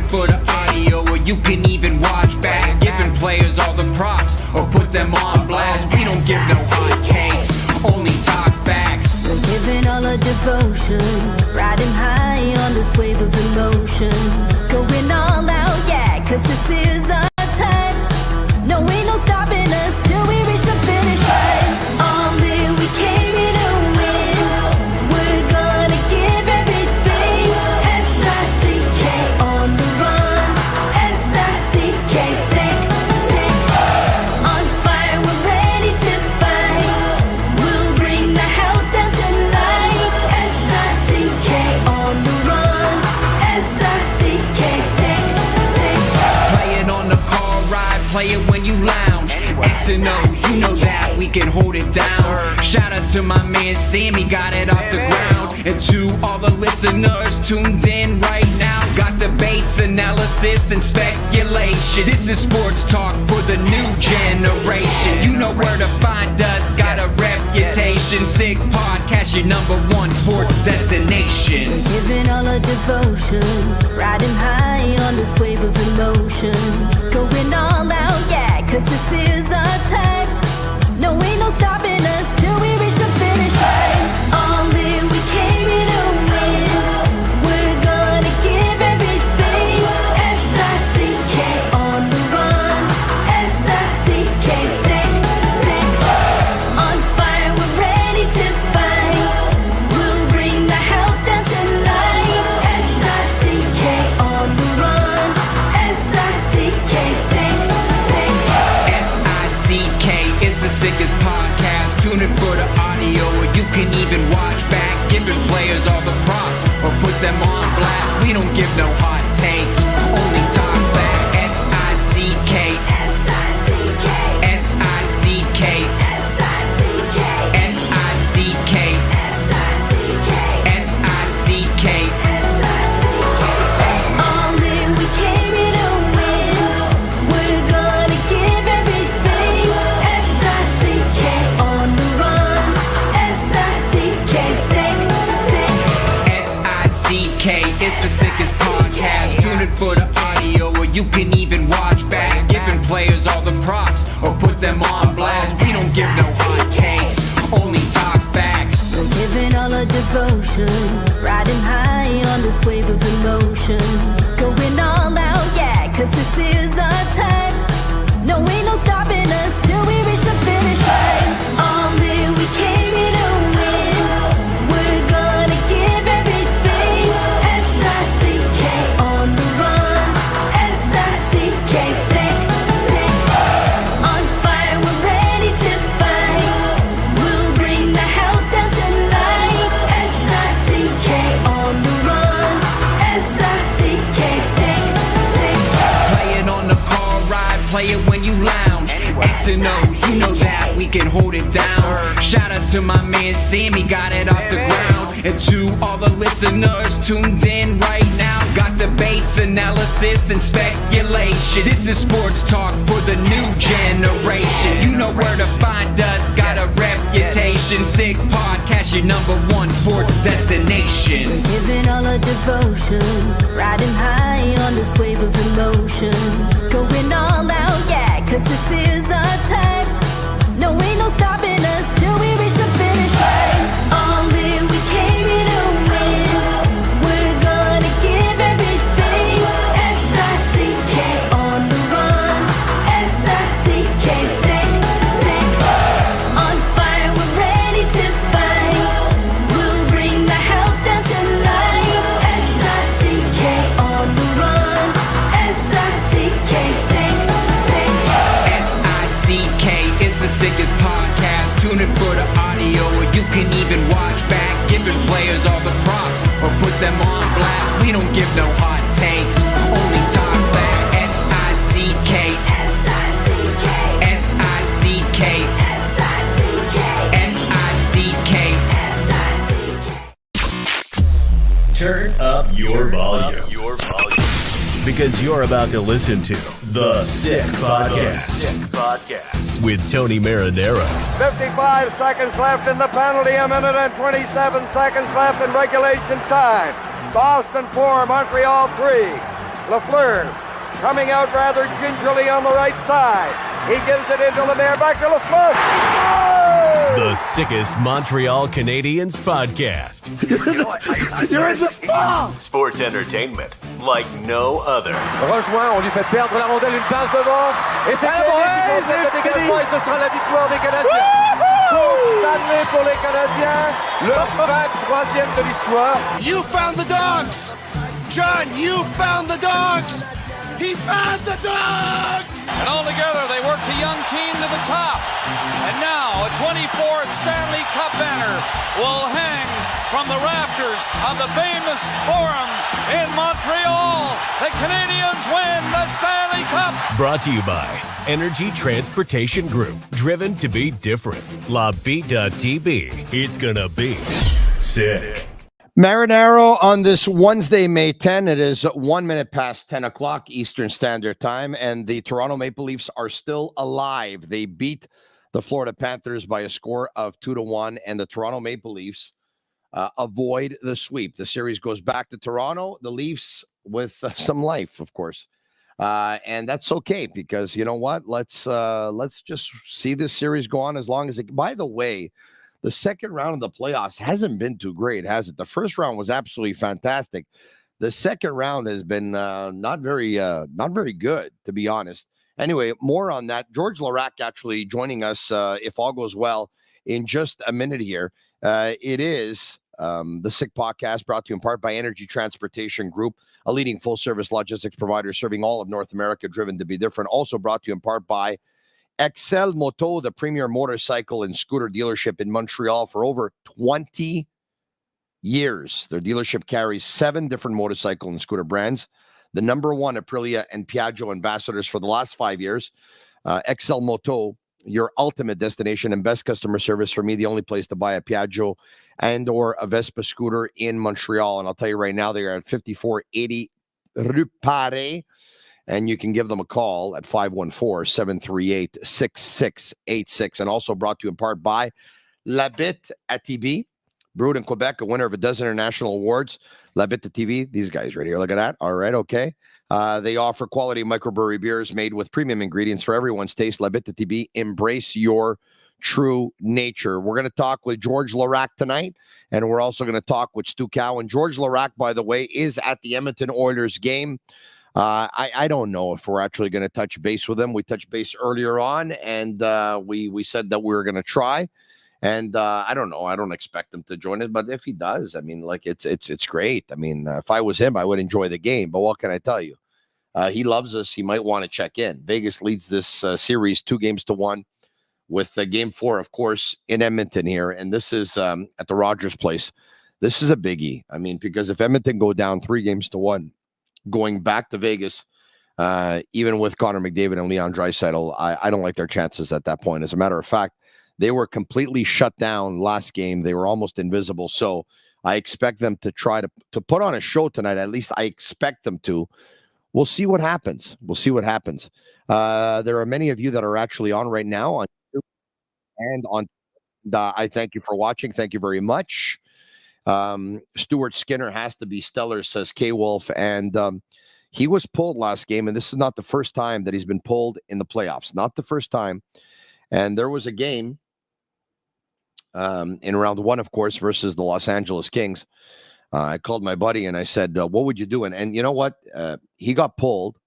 for the audio, or you can even watch back. Giving players all the props, or put them on blast. We don't give no hot takes, only talk facts. We're giving all our devotion, riding high on this wave of emotion. Going all out, yeah, cause this is our time. No, ain't no stopping us till we reach the finish line. All in, we came here to win. We're gonna give everything. S-I-C-K on the run. S-I-C-K, sick, sick. On fire, we're ready to fight. We'll bring the house down tonight. S-I-C-K on the run. S-I-C-K, sick, sick. Play it on the car ride, play it when you lounge. X and O, you know that we can hold it down. Shout out to my man Sammy, got it off the ground. And to all the listeners tuned in right now, got debates, analysis, and speculation. This is sports talk for the new generation. You know where to find us, got a reputation. Sick podcast, your #1 sports destination. Giving all our devotion, riding high on this wave of emotion. Going all out, yeah, cause this is our time. No, ain't no stopping us till we reach the finish line. All in, we came here to win. We're gonna give everything. S-I-C-K on the run. S-I-C-K, sick, sick. On fire, we're ready to fight. We'll bring the house down tonight. S-I-C-K on the run. S-I-C-K, sick, sick. S-I-C-K, it's the sickest podcast. Tune in for the audio, or you can even watch back. Giving players all the props, or put them on blast. We don't give no hot takes, only talk back. S-I-C-K, S-I-C-K, S-I-C-K, S-I-C-K, S-I-C-K, S-I-C-K, S-I-C-K. all in, we came here to win. We're gonna give everything. S-I-C-K on the run. S-I-C-K, sick, sick. S-I-C-K, it's the sickest podcast. Tune in for the audio, or you can even watch back. Giving players all the props, or put them on blast. We don't give no hot takes, only talk facts. We're giving all our devotion, riding high on this wave of emotion. Going all out, yeah, cause this is our time. No, ain't no stopping us till we reach the finish line. All in, we came here to win. We're gonna give everything. S-I-C-K on the run. S-I-C-K, sick, sick. On fire, we're ready to fight. We'll bring the house down tonight. S-I-C-K on the run. S-I-C-K, sick, sick. Play it on the car ride, play it when you lounge. X and O, you know that we can hold it down. Shout out to my man Sammy, got it off the ground. And to all the listeners tuned in right now, got debates, analysis, and speculation. This is sports talk for the new generation. You know where to find us, got a reputation. Sick podcast, your #1 sports destination. Giving all our devotion, riding high on this wave of emotion. Going all out, yeah, cause this is our time. No, ain't no stopping us till we reach the finish line. All in, we came here to win. We're gonna give everything. S-I-C-K on the run. S-I-C-K, sick, sick. On fire, we're ready to fight. We'll bring the house down tonight. S-I-C-K on the run. S-I-C-K, sick, sick. S-I-C-K, it's the sickest podcast. Tune in for the audio, or you can even watch back. Giving players all the props, or put them on blast. We don't give no hot takes, only talk back. S-I-C-K, S-I-C-K, S-I-C-K, S-I-C-K, S-I-C-K. S-I-C-K. Turn up your volume. Because you're about to listen to The Sick Podcast. With Tony Marinaro. 55 seconds left in the penalty, a minute and 27 seconds left in regulation time. Boston 4, Montreal 3. Lafleur coming out rather gingerly on the right side. He gives it into Lemaire, back to Lafleur. The sickest Montreal Canadiens podcast. You're in the spot! Sports entertainment like no other. Rejoint, on lui fait perdre la rondelle, une passe devant. Et c'est le dégagement et ce sera la victoire des Canadiens. Coupe Stanley pour les Canadiens. Le 23e de l'histoire. You found the dogs! John, you found the dogs! He found the dogs! And all together, they worked a young team to the top. And now, a 24th Stanley Cup banner will hang from the rafters of the famous Forum in Montreal. The Canadiens win the Stanley Cup. Brought to you by Energy Transportation Group. Driven to be different. La Vida TB. It's gonna be sick. Marinaro on this Wednesday, May 10. It is 1 minute past 10 o'clock Eastern Standard Time, and the Toronto Maple Leafs are still alive. They beat the Florida Panthers by a score of 2-1, and the Toronto Maple Leafs avoid the sweep. The series goes back to Toronto, the Leafs with some life, of course. And that's okay, because you know what? Let's just see this series go on as long as it. By the way, the second round of the playoffs hasn't been too great, has it? The first round was absolutely fantastic. The second round has been not very good, to be honest. Anyway, more on that. George Larac actually joining us, if all goes well, in just a minute here. It is the Sick Podcast, brought to you in part by Energy Transportation Group, a leading full-service logistics provider serving all of North America, driven to be different. Also brought to you in part by Excel Moto, the premier motorcycle and scooter dealership in Montreal for over 20 years. Their dealership carries 7 different motorcycle and scooter brands. The number one Aprilia and Piaggio ambassadors for the last 5 years. Excel Moto, your ultimate destination and best customer service. For me, the only place to buy a Piaggio and or a Vespa scooter in Montreal. And I'll tell you right now, they are at 5480 Rue Paré. And you can give them a call at 514-738-6686. And also brought to you in part by Bittt at Tibi, brewed in Quebec, a winner of a dozen international awards. Bittt at TV, these guys right here. Look at that. All right, okay. They offer quality microbrewery beers made with premium ingredients for everyone's taste. Bittt at TV, embrace your true nature. We're going to talk with George Larac tonight, and we're also going to talk with Stu Cowan. George Larac, by the way, is at the Edmonton Oilers game. I don't know if we're actually going to touch base with him. We touched base earlier on, and we said that we were going to try. And I don't know. I don't expect him to join us, but if he does, I mean, like it's great. I mean, if I was him, I would enjoy the game. But what can I tell you? He loves us. He might want to check in. Vegas leads this series 2-1, with Game 4, of course, in Edmonton here, and this is at the Rogers Place. This is a biggie. I mean, because if Edmonton go down 3-1. Going back to Vegas, even with Connor McDavid and Leon Draisaitl, I don't like their chances at that point. As a matter of fact, they were completely shut down last game. They were almost invisible. So I expect them to try to put on a show tonight. At least I expect them to. We'll see what happens. There are many of you that are actually on right now on YouTube and on. I thank you for watching. Thank you very much. Stuart Skinner has to be stellar, says K-Wolf, and he was pulled last game, and this is not the first time that he's been pulled in the playoffs. Not the first time. And there was a game in round 1, of course, versus the Los Angeles Kings. I called my buddy, and I said, what would you do? And you know what? He got pulled.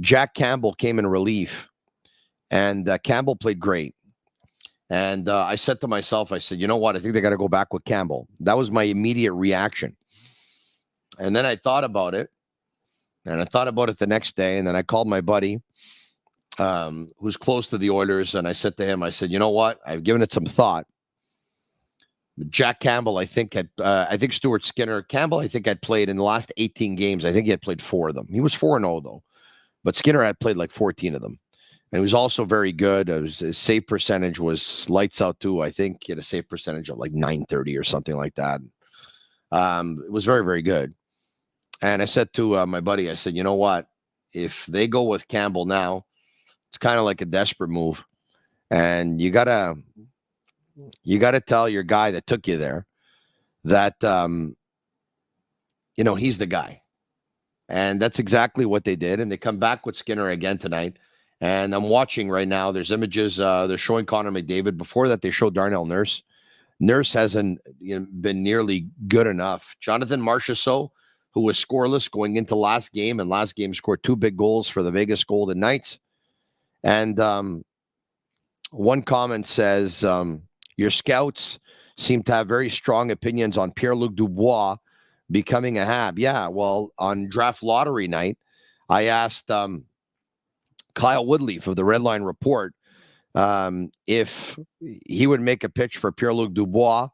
Jack Campbell came in relief, and Campbell played great. And I said to myself, I said, you know what? I think they got to go back with Campbell. That was my immediate reaction. And then I thought about it. And I thought about it the next day. And then I called my buddy, who's close to the Oilers. And I said to him, I said, you know what? I've given it some thought. Jack Campbell, I think Stuart Skinner. Campbell, I think had played in the last 18 games. I think he had played 4 of them. He was 4-0, though. But Skinner had played like 14 of them. And he was also very good. His save percentage was lights out too. I think he had a save percentage of like 930 or something like that. It was very, very good. And I said to my buddy, I said, you know what? If they go with Campbell now, it's kind of like a desperate move. And you gotta tell your guy that took you there that, he's the guy. And that's exactly what they did. And they come back with Skinner again tonight. And I'm watching right now. There's images. They're showing Connor McDavid. Before that, they showed Darnell Nurse. Nurse hasn't been nearly good enough. Jonathan Marchessault, who was scoreless going into last game, and last game scored 2 big goals for the Vegas Golden Knights. And one comment says, your scouts seem to have very strong opinions on Pierre-Luc Dubois becoming a Hab. Yeah, well, on draft lottery night, I asked Kyle Woodleaf of the Red Line Report if he would make a pitch for Pierre-Luc Dubois,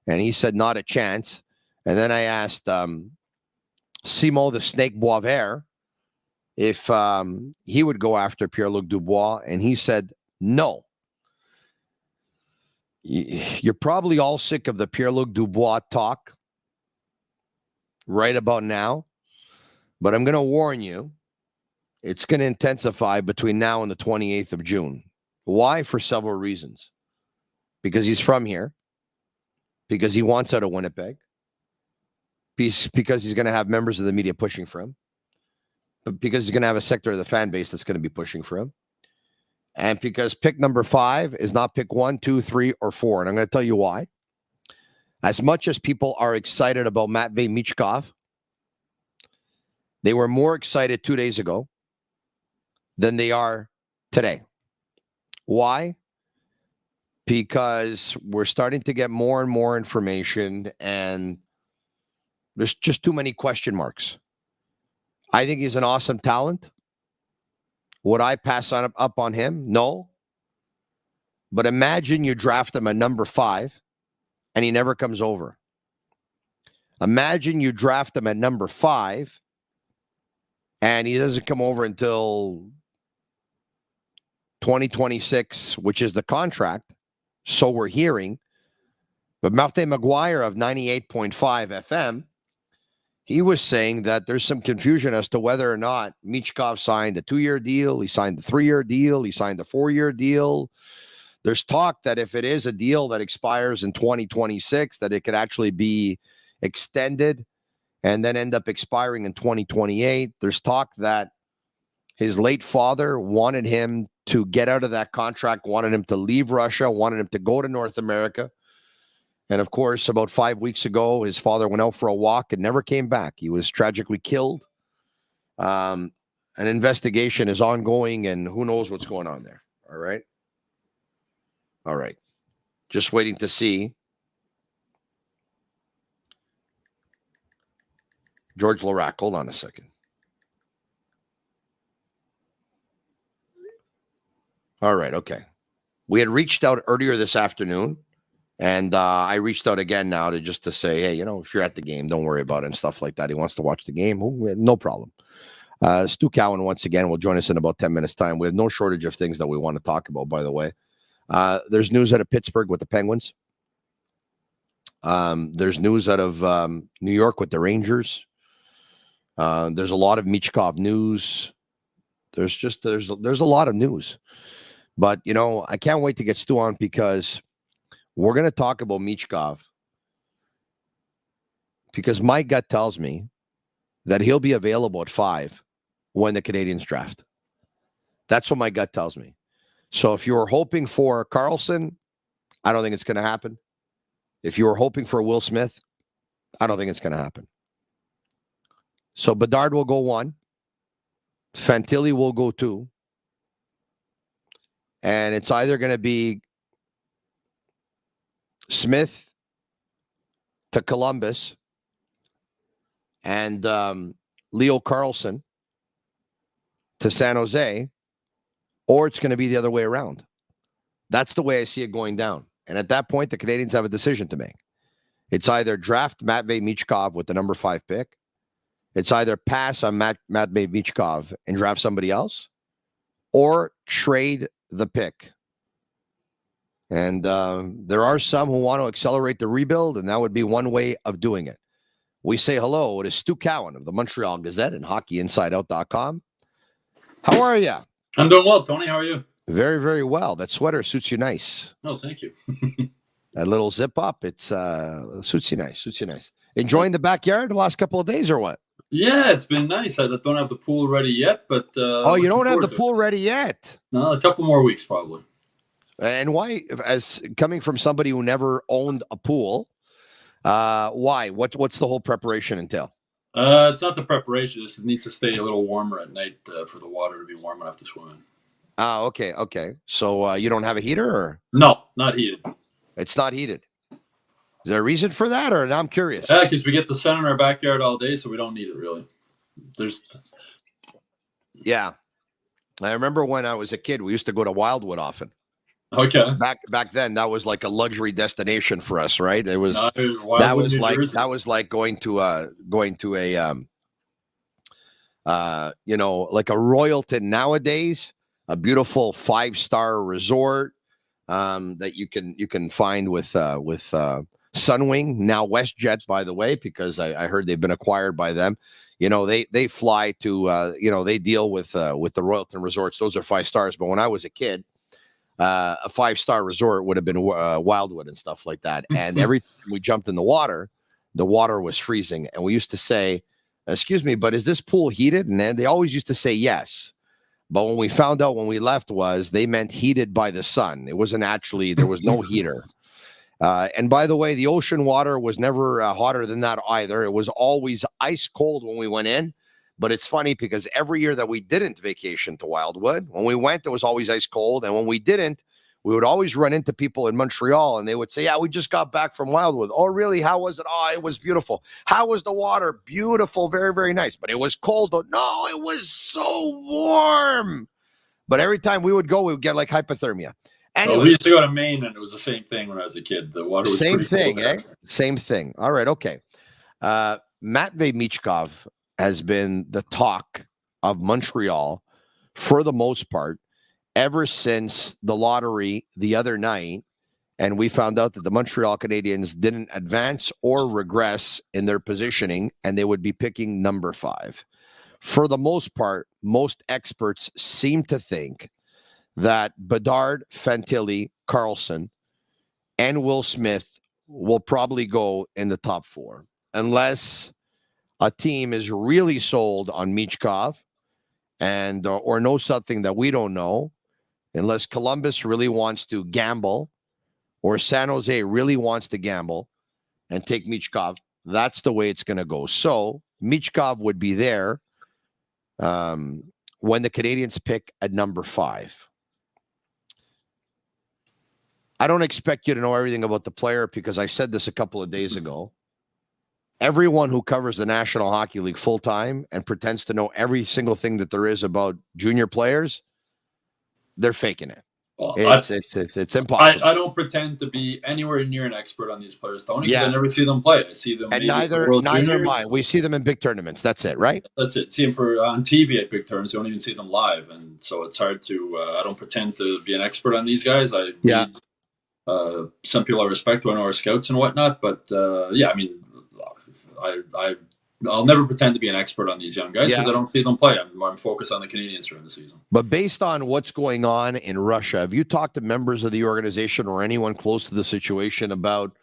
and he said not a chance. And then I asked Simon the Snake Boisvert if he would go after Pierre-Luc Dubois, and he said no. You're probably all sick of the Pierre-Luc Dubois talk right about now, but I'm going to warn you, it's going to intensify between now and the 28th of June. Why? For several reasons. Because he's from here, because he wants out of Winnipeg, because he's going to have members of the media pushing for him, but because he's going to have a sector of the fan base that's going to be pushing for him, and because pick number 5 is not pick 1, 2, 3, or 4. And I'm going to tell you why. As much as people are excited about Matvei Michkov, they were more excited 2 days ago than they are today. Why? Because we're starting to get more and more information, and there's just too many question marks. I think he's an awesome talent. Would I pass up on him? No. But imagine you draft him at number 5 and he never comes over. Imagine you draft him at number 5 and he doesn't come over until 2026, which is the contract. So we're hearing. But Martin McGuire of 98.5 FM, he was saying that there's some confusion as to whether or not Michkov signed a 2-year deal, he signed a 3-year deal, he signed a 4-year deal. There's talk that if it is a deal that expires in 2026, that it could actually be extended and then end up expiring in 2028. There's talk that his late father wanted him to get out of that contract, wanted him to leave Russia, wanted him to go to North America. And of course, about 5 weeks ago, his father went out for a walk and never came back. He was tragically killed. An investigation is ongoing, and who knows what's going on there. All right. All right. Just waiting to see. George Larac, hold on a second. All right. Okay. We had reached out earlier this afternoon. And I reached out again now to say, hey, if you're at the game, don't worry about it and stuff like that. He wants to watch the game. No problem. Stu Cowan, once again, will join us in about 10 minutes' time. We have no shortage of things that we want to talk about, by the way. There's news out of Pittsburgh with the Penguins. There's news out of New York with the Rangers. There's a lot of Michkov news. There's a lot of news. But, I can't wait to get Stu on because we're going to talk about Michkov because my gut tells me that he'll be available at 5 when the Canadiens draft. That's what my gut tells me. So if you were hoping for Carlson, I don't think it's going to happen. If you were hoping for Will Smith, I don't think it's going to happen. So Bedard will go 1. Fantilli will go 2. And it's either going to be Smith to Columbus and Leo Carlson to San Jose, or it's going to be the other way around. That's the way I see it going down. And at that point, the Canadiens have a decision to make. It's either draft Matvei Michkov with the number 5 pick. It's either pass on Matvei Michkov and draft somebody else, or trade the pick. And there are some who want to accelerate the rebuild, and that would be one way of doing it. We say hello to Stu Cowan of the Montreal Gazette and HockeyInsideOut.com. How are you? I'm doing well, Tony. How are you? Very, very well. That sweater suits you nice. Oh, thank you. That little zip up, it's suits you nice. Enjoying the backyard the last couple of days or what? Yeah, it's been nice. I don't have the pool ready yet, but you don't have the pool ready yet? No, a couple more weeks probably. And why, as coming from somebody who never owned a pool, why? What's the whole preparation entail? It's not the preparation. It just needs to stay a little warmer at night for the water to be warm enough to swim in. Oh, okay. So you don't have a heater, or? No, not heated. It's not heated. Is there a reason for that, or I'm curious? Yeah, because we get the sun in our backyard all day, so we don't need it really. Yeah. I remember when I was a kid, we used to go to Wildwood often. Okay. Back then, that was like a luxury destination for us, right? It was that was like going to a like a Royalton nowadays, a beautiful 5-star resort that you can find with Sunwing, now WestJet, by the way, because I heard they've been acquired by them. They fly to they deal with the Royalton resorts. Those are 5 stars. But when I was a kid, a 5-star resort would have been Wildwood and stuff like that. And every time we jumped in the water was freezing. And we used to say, "Excuse me, but is this pool heated?" And then they always used to say yes. But when we found out when we left they meant heated by the sun. It wasn't actually, there was no heater. And by the way, the ocean water was never hotter than that either. It was always ice cold when we went in. But it's funny because every year that we didn't vacation to Wildwood, when we went, it was always ice cold. And when we didn't, we would always run into people in Montreal and they would say, "Yeah, we just got back from Wildwood." "Oh, really? How was it?" "Oh, it was beautiful." "How was the water?" "Beautiful, very, very nice." "But it was cold." "No, it was so warm." But every time we would go, we would get like hypothermia. Anyway, we used to go to Maine, and it was the same thing when I was a kid. The water was same thing, cold. Same thing. All right, okay. Matvei Michkov has been the talk of Montreal for the most part ever since the lottery the other night, and we found out that the Montreal Canadiens didn't advance or regress in their positioning, and they would be picking number 5. For the most part, most experts seem to think that Bedard, Fantilli, Carlson, and Will Smith will probably go in the top 4, unless a team is really sold on Michkov and or knows something that we don't know, unless Columbus really wants to gamble or San Jose really wants to gamble and take Michkov. That's the way it's going to go. So Michkov would be there when the Canadiens pick at number 5. I don't expect you to know everything about the player because I said this a couple of days ago. Everyone who covers the National Hockey League full-time and pretends to know every single thing that there is about junior players, they're faking it. Well, it's impossible. I don't pretend to be anywhere near an expert on these players, Tony, because I never see them play. I see them and neither am I. We see them in big tournaments. That's it, right? That's it. See them on TV at big tournaments. You don't even see them live, and so it's hard to. I don't pretend to be an expert on these guys. Some people I respect who I know are scouts and whatnot, but I mean, I'll never pretend to be an expert on these young guys because I don't see them play. I'm focused on the Canadiens during the season. But based on what's going on in Russia, have you talked to members of the organization or anyone close to the situation about,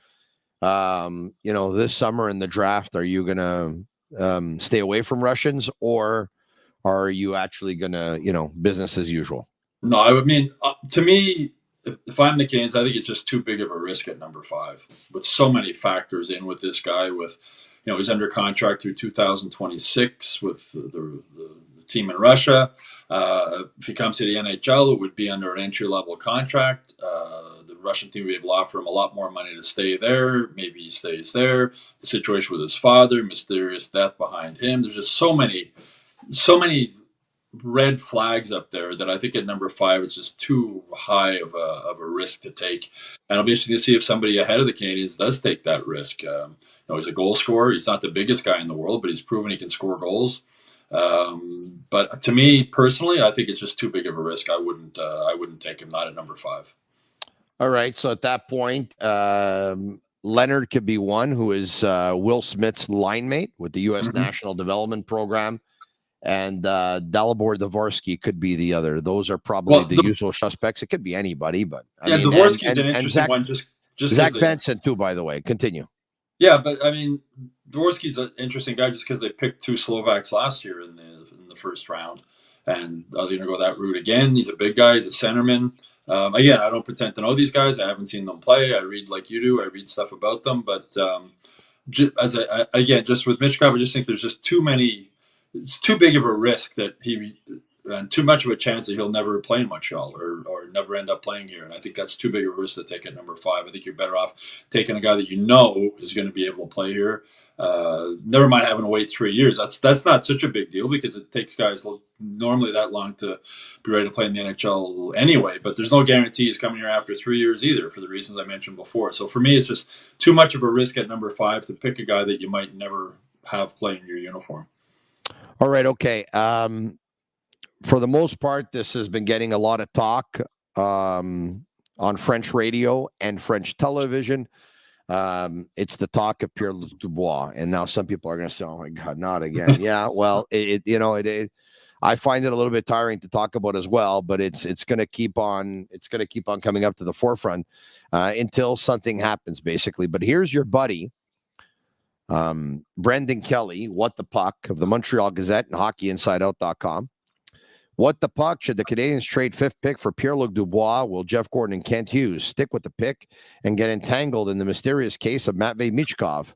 this summer in the draft? Are you going to stay away from Russians, or are you actually going to, business as usual? No, I mean, to me, if I'm the Canadiens, I think it's just too big of a risk at number 5 with so many factors in with this guy. With he's under contract through 2026 with the team in Russia. If he comes to the NHL, it would be under an entry-level contract. The Russian team would be able to offer him a lot more money to stay there. Maybe he stays there. The situation with his father, mysterious death behind him. There's just so many red flags up there that I think at number 5 is just too high of a risk to take. And I'll be interested to see if somebody ahead of the Canadiens does take that risk. He's a goal scorer. He's not the biggest guy in the world, but he's proven he can score goals. But to me personally, I think it's just too big of a risk. I wouldn't take him, not at number 5. All right. So at that point, Leonard could be one, who is Will Smith's line mate with the U.S. National Development Program. And Dalibor Dvorsky could be the other. Those are probably the usual suspects. It could be anybody, but Dvorsky's an interesting one. Just Zach Benson too, by the way. Continue. Yeah, but I mean, Dvorsky's an interesting guy just because they picked 2 Slovaks last year in the first round, and are they going to go that route again? He's a big guy. He's a centerman. Again, I don't pretend to know these guys. I haven't seen them play. I read like you do. I read stuff about them, but just with Michkov, I just think there's just too many. It's too big of a risk that and too much of a chance that he'll never play in Montreal or never end up playing here. And I think that's too big of a risk to take at number 5. I think you're better off taking a guy that you know is going to be able to play here. Never mind having to wait 3 years. That's not such a big deal because it takes guys normally that long to be ready to play in the NHL anyway. But there's no guarantees coming here after 3 years either for the reasons I mentioned before. So for me, it's just too much of a risk at number 5 to pick a guy that you might never have play in your uniform. All right. Okay. For the most part, this has been getting a lot of talk on French radio and French television. It's the talk of Pierre-Luc Dubois, and now some people are going to say, "Oh my God, not again!" Yeah, well, I find it a little bit tiring to talk about as well, but it's going to keep on coming up to the forefront until something happens, basically. But here's your buddy, Brendan Kelly, What the Puck of the Montreal Gazette and HockeyInsideOut.com. What the puck? Should the Canadiens trade 5th pick for Pierre-Luc Dubois? Will Jeff Gordon and Kent Hughes stick with the pick and get entangled in the mysterious case of Matvei Michkov?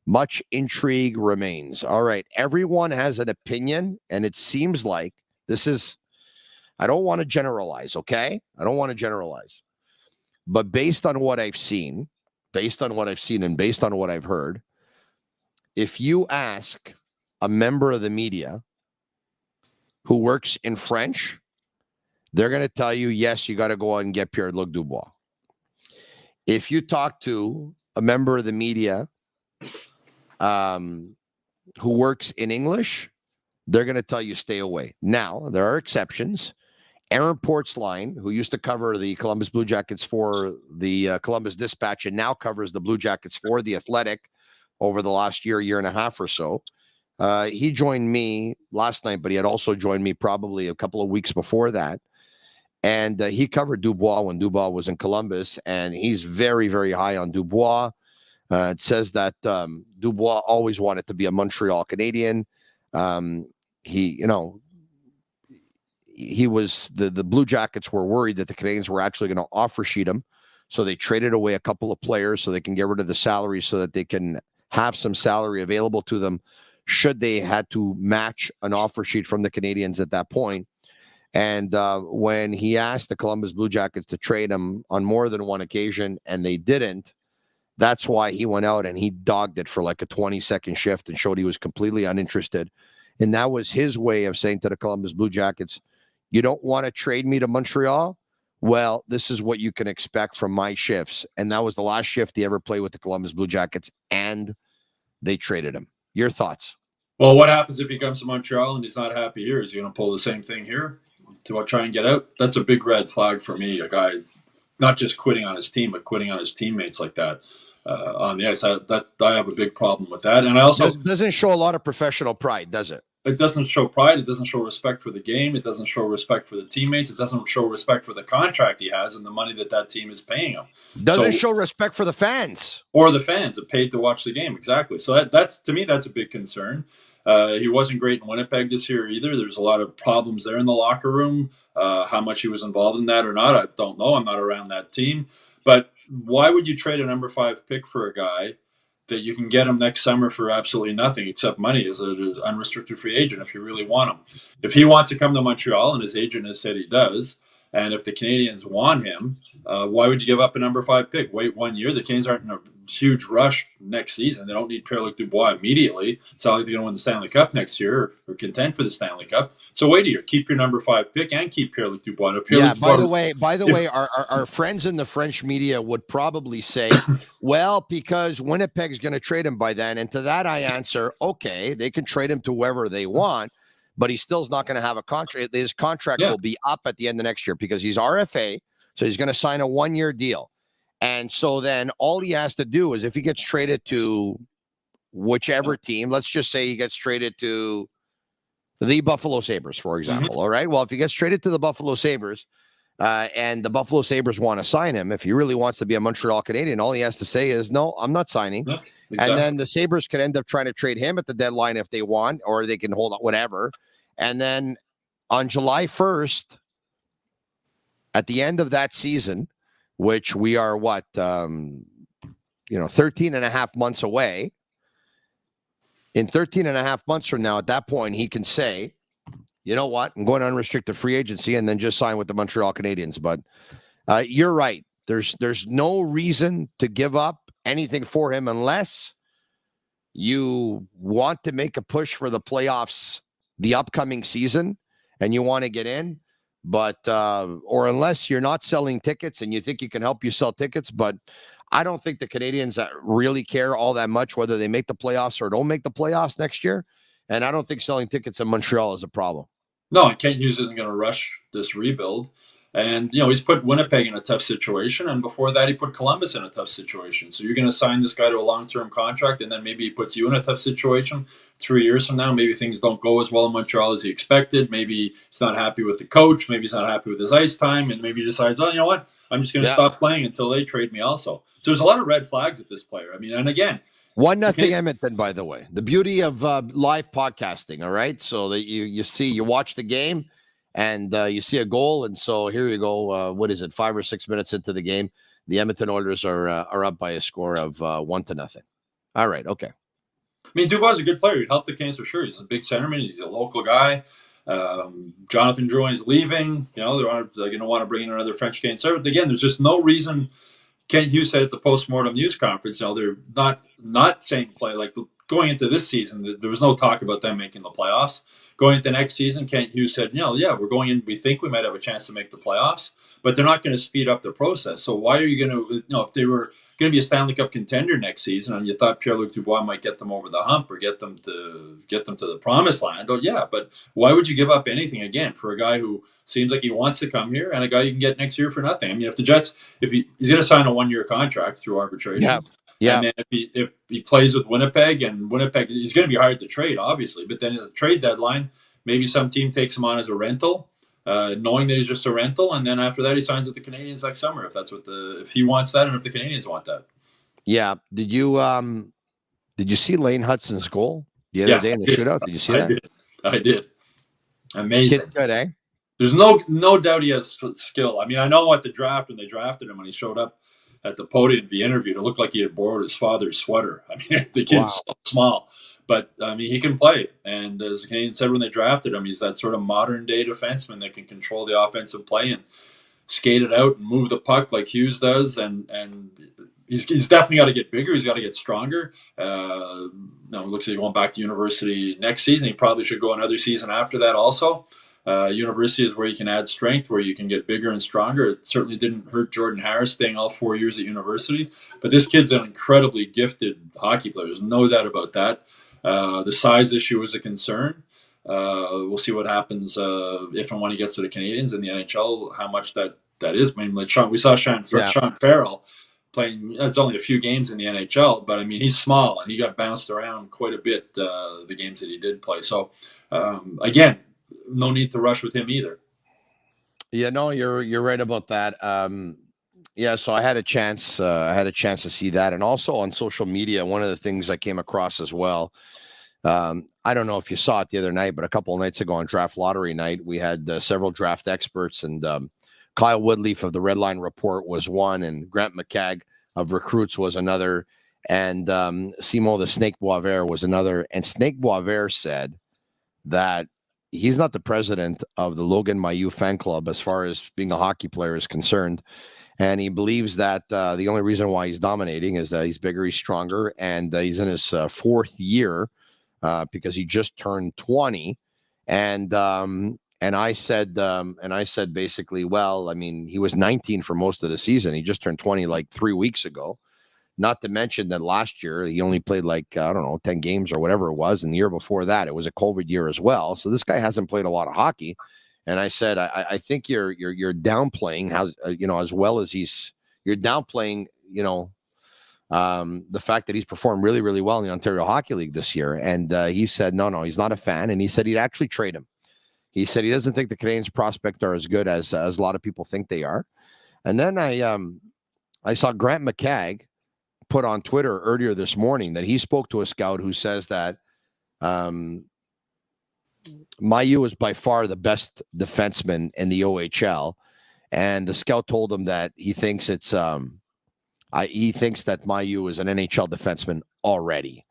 Much intrigue remains. All right. Everyone has an opinion, and it seems like this is, I don't want to generalize, okay? I don't want to generalize. But based on what I've seen and based on what I've heard, if you ask a member of the media who works in French, they're going to tell you, yes, you got to go out and get Pierre-Luc Dubois. If you talk to a member of the media who works in English, they're going to tell you stay away. Now, there are exceptions. Aaron Portzline, who used to cover the Columbus Blue Jackets for the Columbus Dispatch and now covers the Blue Jackets for the Athletic over the last year and a half or so, he joined me last night, but he had also joined me probably a couple of weeks before that. And he covered Dubois when Dubois was in Columbus, and he's very, very high on Dubois. It says that Dubois always wanted to be a Montreal Canadian. He was the Blue Jackets were worried that the Canadiens were actually going to offer sheet him. So they traded away a couple of players so they can get rid of the salary so that they can have some salary available to them should they had to match an offer sheet from the Canadiens at that point. And when he asked the Columbus Blue Jackets to trade him on more than one occasion and they didn't, that's why he went out and he dogged it for like a 20-second shift and showed he was completely uninterested. And that was his way of saying to the Columbus Blue Jackets, you don't want to trade me to Montreal? Well, this is what you can expect from my shifts. And that was the last shift he ever played with the Columbus Blue Jackets, and they traded him. Your thoughts? Well, what happens if he comes to Montreal and he's not happy here? Is he going to pull the same thing here to try and get out? That's a big red flag for me. A guy not just quitting on his team, but quitting on his teammates like that on the ice. I have a big problem with that. And I also doesn't show a lot of professional pride, does it? It doesn't show pride. It doesn't show respect for the game. It doesn't show respect for the teammates. It doesn't show respect for the contract he has and the money that team is paying him. Doesn't show respect for the fans. Or the fans that paid to watch the game. Exactly. So that's to me, that's a big concern. He wasn't great in Winnipeg this year either. There's a lot of problems there in the locker room. How much he was involved in that or not, I don't know. I'm not around that team. But why would you trade a number 5 pick for a guy that you can get him next summer for absolutely nothing except money as an unrestricted free agent if you really want him? If he wants to come to Montreal, and his agent has said he does, and if the Canadiens want him, why would you give up a number 5 pick? Wait 1 year. The Canes aren't in a huge rush next season. They don't need Pierre-Luc Dubois immediately. It's not like they're going to win the Stanley Cup next year or contend for the Stanley Cup. So wait a year. Keep your number 5 pick and keep Pierre-Luc Dubois. By the way, our friends in the French media would probably say, well, because Winnipeg's going to trade him by then. And to that I answer, okay, they can trade him to whoever they want, but he still's not going to have a contract. His contract will be up at the end of next year because he's RFA. So he's going to sign a 1-year deal. And so then all he has to do is if he gets traded to whichever team, let's just say he gets traded to the Buffalo Sabres, for example. All right. Well, if he gets traded to the Buffalo Sabres, and the Buffalo Sabres want to sign him, if he really wants to be a Montreal Canadien, all he has to say is, no, I'm not signing. Yeah, exactly. And then the Sabres could end up trying to trade him at the deadline if they want, or they can hold on, whatever. And then on July 1st, at the end of that season, which we are 13 and a half months away. In 13 and a half months from now, at that point, he can say, you know what, I'm going to unrestricted free agency and then just sign with the Montreal Canadiens. But you're right. There's no reason to give up anything for him unless you want to make a push for the playoffs the upcoming season and you want to get in. But or unless you're not selling tickets and you think you can help you sell tickets. But I don't think the Canadiens really care all that much whether they make the playoffs or don't make the playoffs next year. And I don't think selling tickets in Montreal is a problem. No, and Kent Hughes isn't going to rush this rebuild. And, he's put Winnipeg in a tough situation. And before that, he put Columbus in a tough situation. So you're going to sign this guy to a long-term contract, and then maybe he puts you in a tough situation 3 years from now. Maybe things don't go as well in Montreal as he expected. Maybe he's not happy with the coach. Maybe he's not happy with his ice time. And maybe he decides, oh, you know what? I'm just going to stop playing until they trade me also. So there's a lot of red flags with this player. I mean, and again, 1-0 Edmonton, by the way. The beauty of live podcasting, all right? So that you watch the game, and you see a goal, and so here you go. What is it? 5 or 6 minutes into the game, the Edmonton Oilers are up by a score of 1-0. All right, okay. I mean, Dubois is a good player. He'd help the Canes for sure. He's a big centerman. He's a local guy. Jonathan Drouin's leaving. They're going to want to bring in another French Canadian servant. Again, there's just no reason. Kent Hughes said at the post-mortem news conference, they're not saying play like going into this season. There was no talk about them making the playoffs. Going into next season, Kent Hughes said, we're going in. We think we might have a chance to make the playoffs, but they're not going to speed up the process. So why are you going to, if they were going to be a Stanley Cup contender next season, and you thought Pierre-Luc Dubois might get them over the hump or get them to the promised land? Oh yeah, but why would you give up anything again for a guy who seems like he wants to come here and a guy you can get next year for nothing? I mean, if the Jets, he's going to sign a 1-year contract through arbitration. Yeah. And then if he plays with Winnipeg, and Winnipeg, he's going to be hard to trade, obviously. But then at the trade deadline, maybe some team takes him on as a rental, knowing that he's just a rental, and then after that he signs with the Canadiens next summer if he wants that, and if the Canadiens want that. Yeah. Did you see Lane Hudson's goal the other day in the shootout? Did you see that? I did. Amazing. Kid's good, eh? There's no doubt he has skill. I mean, I know at the draft when they drafted him, when he showed up at the podium to be interviewed, it looked like he had borrowed his father's sweater. I mean, the kid's so small, but I mean, he can play. And as the Canadiens said when they drafted him, he's that sort of modern day defenseman that can control the offensive play and skate it out and move the puck like Hughes does. And he's definitely got to get bigger. He's got to get stronger. It looks like he's going back to university next season. He probably should go another season after that also. University is where you can add strength, where you can get bigger and stronger. It certainly didn't hurt Jordan Harris staying all 4 years at university. But this kid's an incredibly gifted hockey player. There's no doubt about that. The size issue is a concern. We'll see what happens if and when he gets to the Canadiens in the NHL, how much that is. I mean, like we saw Sean Farrell playing. It's only a few games in the NHL, but I mean, he's small and he got bounced around quite a bit the games that he did play. So again, no need to rush with him either. Yeah, no, you're right about that. So I had a chance to see that, and also on social media, one of the things I came across as well. I don't know if you saw it the other night, but a couple of nights ago on Draft Lottery night, we had several draft experts, and Kyle Woodleaf of the Red Line Report was one, and Grant McCagg of Recruits was another, and Simo the Snake Boisvert was another. And Snake Boisvert said that he's not the president of the Logan Mailloux fan club as far as being a hockey player is concerned. And he believes that the only reason why he's dominating is that he's bigger, he's stronger, and he's in his fourth year because he just turned 20. And I said basically, well, I mean, he was 19 for most of the season. He just turned 20 like 3 weeks ago. Not to mention that last year he only played 10 games or whatever it was. And the year before that, it was a COVID year as well. So this guy hasn't played a lot of hockey. And I said, I think you're downplaying as well as you're downplaying, the fact that he's performed really, really well in the Ontario Hockey League this year. And he said, no, he's not a fan. And he said he'd actually trade him. He said he doesn't think the Canadiens prospects are as good as a lot of people think they are. And then I saw Grant McCagg put on Twitter earlier this morning that he spoke to a scout who says that Mailloux is by far the best defenseman in the OHL, and the scout told him that he thinks that Mailloux is an NHL defenseman already.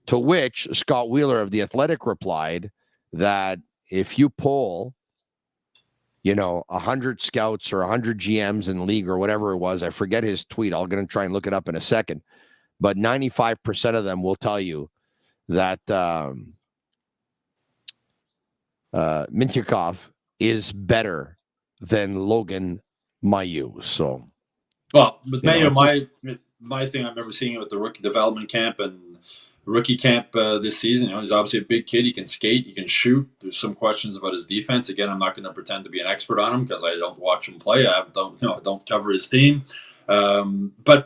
To which Scott Wheeler of The Athletic replied that if you poll, 100 scouts or 100 GMs in the league or whatever it was, I forget his tweet. I'm going to try and look it up in a second. But 95% of them will tell you that Michkov is better than Logan Mailloux. So, well, with Mailloux, my thing, I remember seeing it at the rookie development camp and rookie camp this season. He's obviously a big kid. He can skate. He can shoot. There's some questions about his defense. Again, I'm not going to pretend to be an expert on him because I don't watch him play. I don't cover his team. But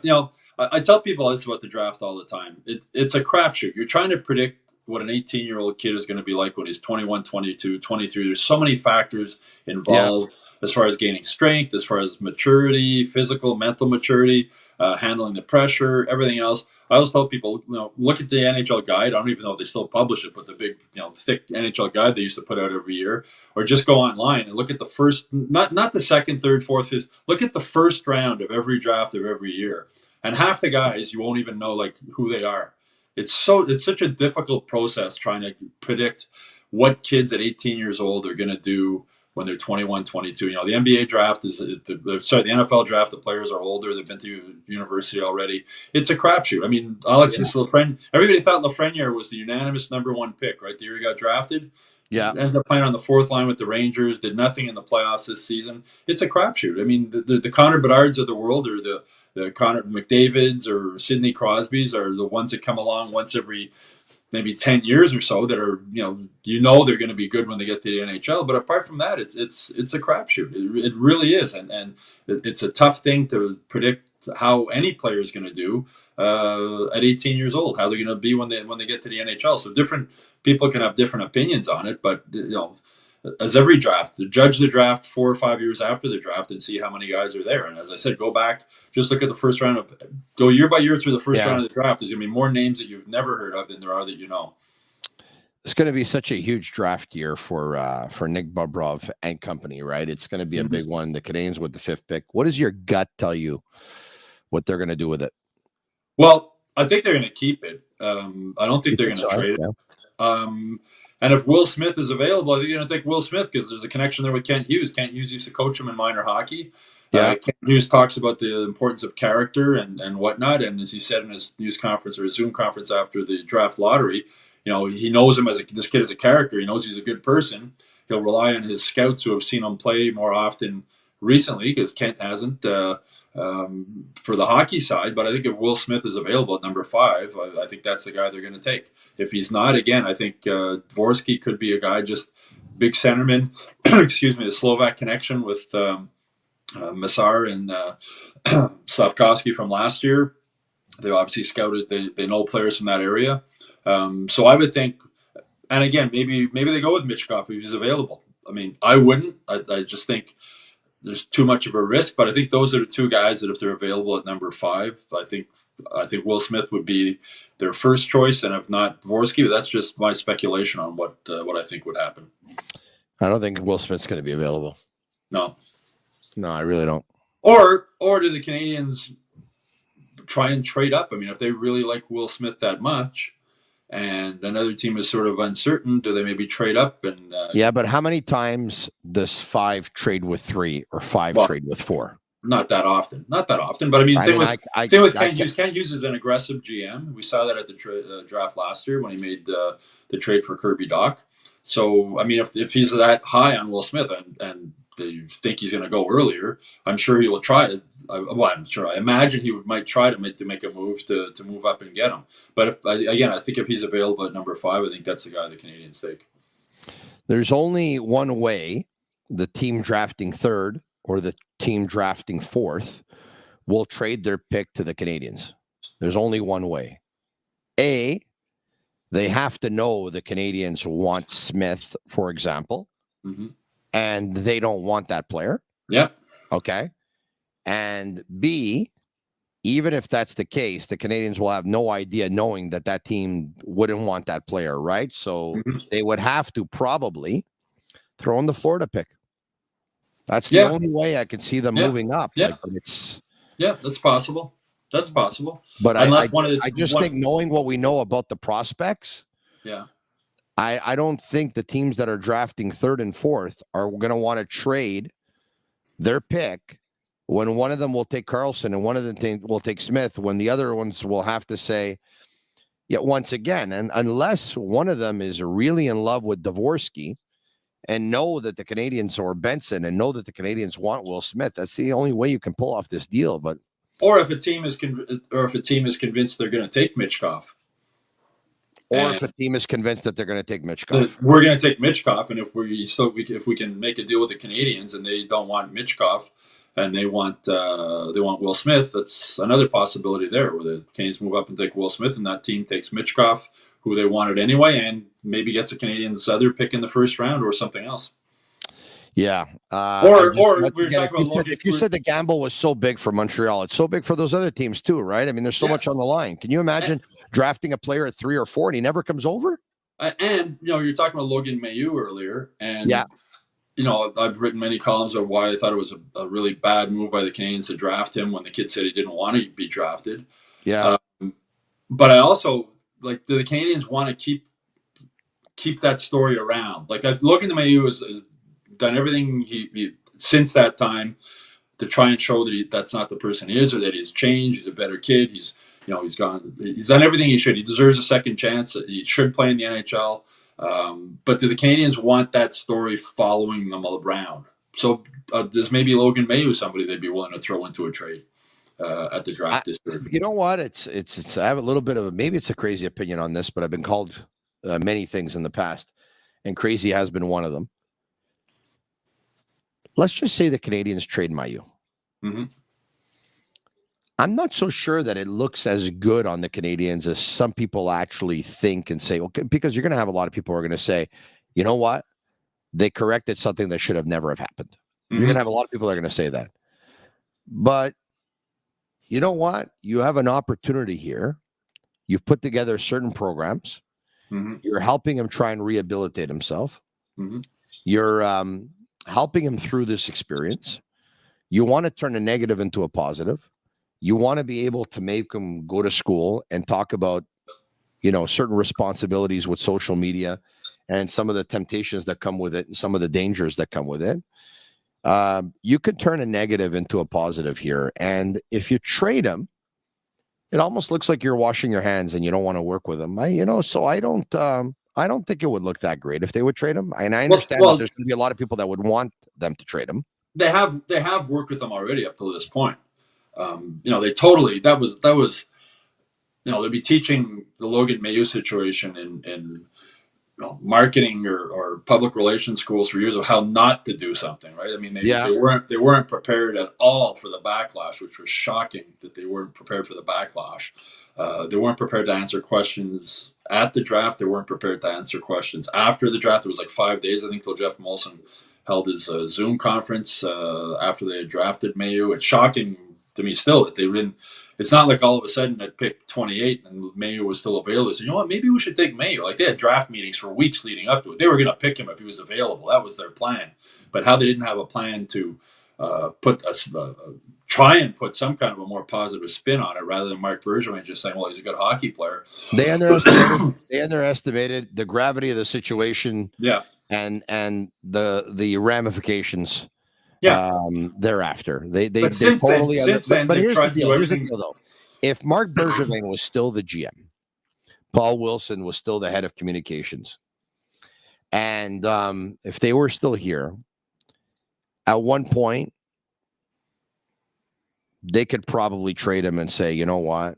I tell people this about the draft all the time. It's a crapshoot. You're trying to predict what an 18-year-old kid is going to be like when he's 21, 22, 23. There's so many factors involved as far as gaining strength, as far as maturity, physical, mental maturity, handling the pressure, everything else. I always tell people, look at the NHL guide. I don't even know if they still publish it, but the big, thick NHL guide they used to put out every year, or just go online and look at the first, not the second, third, fourth, fifth. Look at the first round of every draft of every year, and half the guys you won't even know who they are. It's such a difficult process trying to predict what kids at 18 years old are going to do when they're 21, 22. The NBA draft the NFL draft, the players are older. They've been through university already. It's a crapshoot. I mean, Alexis Lafreniere, everybody thought Lafreniere was the unanimous number one pick, right? The year he got drafted. Yeah. Ended up playing on the fourth line with the Rangers, did nothing in the playoffs this season. It's a crapshoot. I mean, the Connor Bedards of the world, or the Connor McDavids or Sidney Crosbys are the ones that come along once every maybe 10 years or so that are, they're going to be good when they get to the NHL. But apart from that, it's a crapshoot. It really is. And it's a tough thing to predict how any player is going to do at 18 years old, how they're going to be when they get to the NHL. So different people can have different opinions on it, but as every draft, to judge the draft 4 or 5 years after the draft and see how many guys are there. And as I said, go back, just look at the first round go year by year through the first round of the draft. There's going to be more names that you've never heard of than there are that you know. It's going to be such a huge draft year for Nick Bobrov and company, right? It's going to be a big one. The Canadiens with the 5th pick. What does your gut tell you what they're going to do with it? Well, I think they're going to keep it. I don't think they're going to trade it. And if Will Smith is available, I think you're going to take Will Smith because there's a connection there with Kent Hughes. Kent Hughes used to coach him in minor hockey. Kent Hughes talks about the importance of character and whatnot. And as he said in his news conference or his Zoom conference after the draft lottery, he knows him this kid as a character. He knows he's a good person. He'll rely on his scouts who have seen him play more often recently because Kent hasn't for the hockey side. But I think if Will Smith is available at number 5, I think that's the guy they're going to take. If he's not, again, I think Dvorsky could be a guy, just big centerman. Excuse me, the Slovak connection with Masar and Slavkovsky from last year. They obviously scouted. They know players from that area. So I would think, and again, maybe they go with Michkov if he's available. I mean, I wouldn't. I just think there's too much of a risk. But I think those are the two guys that if they're available at number 5, I think Will Smith would be their first choice, and if not Dvorsky. But that's just my speculation on what I think would happen. I don't think Will Smith's going to be available. No, I really don't. Or do the Canadiens try and trade up? I mean, if they really like Will Smith that much, and another team is sort of uncertain, do they maybe trade up? And but how many times does 5 trade with 3 or 5 trade with 4? Not that often. But I mean, thing with Kent Hughes. Kent Hughes is an aggressive GM. We saw that at the draft last year when he made the trade for Kirby Dach. So, I mean, if he's that high on Will Smith and they think he's going to go earlier, I'm sure he will try it. I imagine he might try to make a move to move up and get him. But I think if he's available at number 5, I think that's the guy the Canadiens take. There's only one way the team drafting 3rd or the team drafting 4th will trade their pick to the Canadiens. There's only one way. A, they have to know the Canadiens want Smith, for example, and they don't want that player. Yeah. Okay. And B, even if that's the case, the Canadiens will have no idea knowing that that team wouldn't want that player, right? So they would have to probably throw in the Florida pick. That's the only way I could see them moving up. Yeah. Like, it's that's possible. That's possible. But I just think knowing what we know about the prospects, I don't think the teams that are drafting 3rd and 4th are going to want to trade their pick when one of them will take Carlson and one of them will take Smith, when the other ones will have to say, once again, and unless one of them is really in love with Dvorsky and know that the Canadiens, or Benson, and know that the Canadiens want Will Smith, that's the only way you can pull off this deal. But if a team is convinced they're going to take Michkov. Or if a team is convinced that they're going to take Michkov. We're going to take Michkov, and if we can make a deal with the Canadiens and they don't want Michkov and they want Will Smith, that's another possibility there, where the Canadiens move up and take Will Smith, and that team takes Michkov, who they wanted anyway, and maybe gets the Canadiens' other pick in the first round or something else. Yeah. If you said the gamble was so big for Montreal, it's so big for those other teams too, right? I mean, there's so much on the line. Can you imagine drafting a player at 3 or 4 and he never comes over? And, you're talking about Logan Mailloux earlier. And, I've written many columns of why I thought it was a really bad move by the Canadiens to draft him when the kid said he didn't want to be drafted. Yeah. But I also, do the Canadiens want to keep that story around? Logan Mailloux has done everything he since that time to try and show that that's not the person he is, or that he's changed. He's a better kid. He's done everything he should. He deserves a second chance. He should play in the NHL. But do the Canadiens want that story following them around? So does maybe Logan Mailloux somebody they'd be willing to throw into a trade at the draft this year? You know what? It's I have a little bit of maybe it's a crazy opinion on this, but I've been called many things in the past, and crazy has been one of them. Let's just say the Canadiens trade Mailloux. I'm not so sure that it looks as good on the Canadiens as some people actually think and say, okay, because you're going to have a lot of people who are going to say, you know what? They corrected something that should have never have happened. You're going to have a lot of people that are going to say that. But you know what? You have an opportunity here. You've put together certain programs. You're helping him try and rehabilitate himself. You're helping him through this experience. You want to turn a negative into a positive. You want to be able to make him go to school and talk about, certain responsibilities with social media and some of the temptations that come with it and some of the dangers that come with it. You could turn a negative into a positive here. And if you trade him, it almost looks like you're washing your hands and you don't want to work with him. So I don't think it would look that great if they would trade him. And I understand that there's going to be a lot of people that would want them to trade him. They have worked with them already up to this point. They totally, that was, they'd be teaching the Logan Mailloux situation in marketing or public relations schools for years of how not to do something, right? I mean, they weren't prepared at all for the backlash, which was shocking that they weren't prepared for the backlash. They weren't prepared to answer questions at the draft. They weren't prepared to answer questions after the draft. It was 5 days, I think, till Jeff Molson held his Zoom conference after they had drafted Mailloux. It's shocking to me still that they didn't. It's not like all of a sudden they'd pick 28 and Mailloux was still available. So, you know what, maybe we should take Mailloux. They had draft meetings for weeks leading up to it. They were going to pick him if he was available. That was their plan. But how they didn't have a plan to try and put some kind of a more positive spin on it rather than Marc Bergevin just saying, well, he's a good hockey player. They underestimated the gravity of the situation. Yeah. And the ramifications thereafter. They totally but here's the deal though. If Marc Bergevin was still the GM, Paul Wilson was still the head of communications, and if they were still here, at one point they could probably trade him and say, you know what,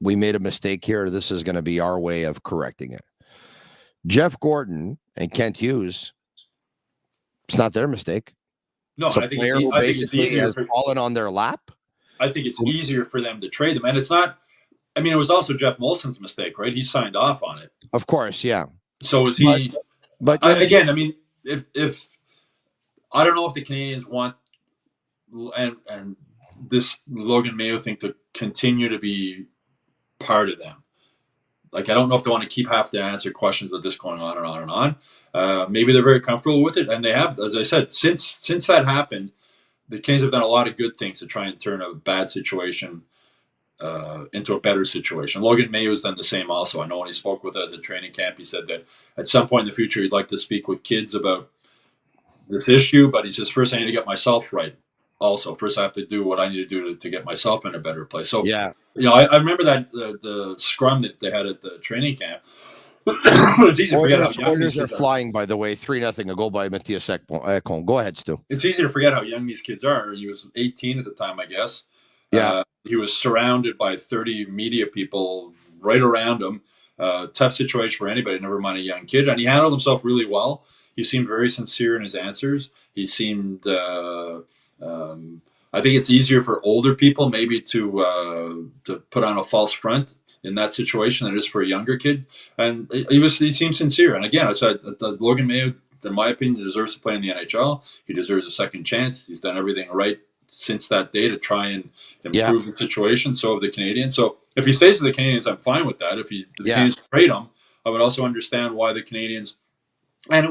we made a mistake here. This is going to be our way of correcting it. Jeff Gordon and Kent Hughes, it's not their mistake. No, it's I think it's easier for fallen on their lap. I think it's easier for them to trade them, and it's not. I mean, it was also Jeff Molson's mistake, right? He signed off on it, of course, yeah. So was he? But again, I mean, if I don't know if the Canadiens want and this Logan Mailloux thing to continue to be part of them. Like, I don't know if they want to have to answer questions with this going on and on and on. Maybe they're very comfortable with it, and they have, as I said, since that happened, the Canadiens have done a lot of good things to try and turn a bad situation into a better situation. Logan Mailloux has done the same also. I know when he spoke with us at training camp, he said that at some point in the future he'd like to speak with kids about this issue, but he says, first I need to get myself right. Also, first I have to do what I need to do to get myself in a better place. So, Yeah. I remember that the scrum that they had at the training camp. It's easy to forget how young Oilers are flying, by the way, 3-0, a goal by Matthias Ekholm. Go ahead, Stu. It's easy to forget how young these kids are. He was 18 at the time, I guess. Yeah. He was surrounded by 30 media people right around him. Tough situation for anybody, never mind a young kid. And he handled himself really well. He seemed very sincere in his answers. He seemed... I think it's easier for older people maybe to put on a false front in that situation than it is for a younger kid. And he seemed sincere. And again, I said that Logan Mailloux, in my opinion, deserves to play in the NHL. He deserves a second chance. He's done everything right since that day to try and improve the situation. So have the Canadiens. So if he stays with the Canadiens, I'm fine with that. If the Canadiens trade him, I would also understand why the Canadiens. And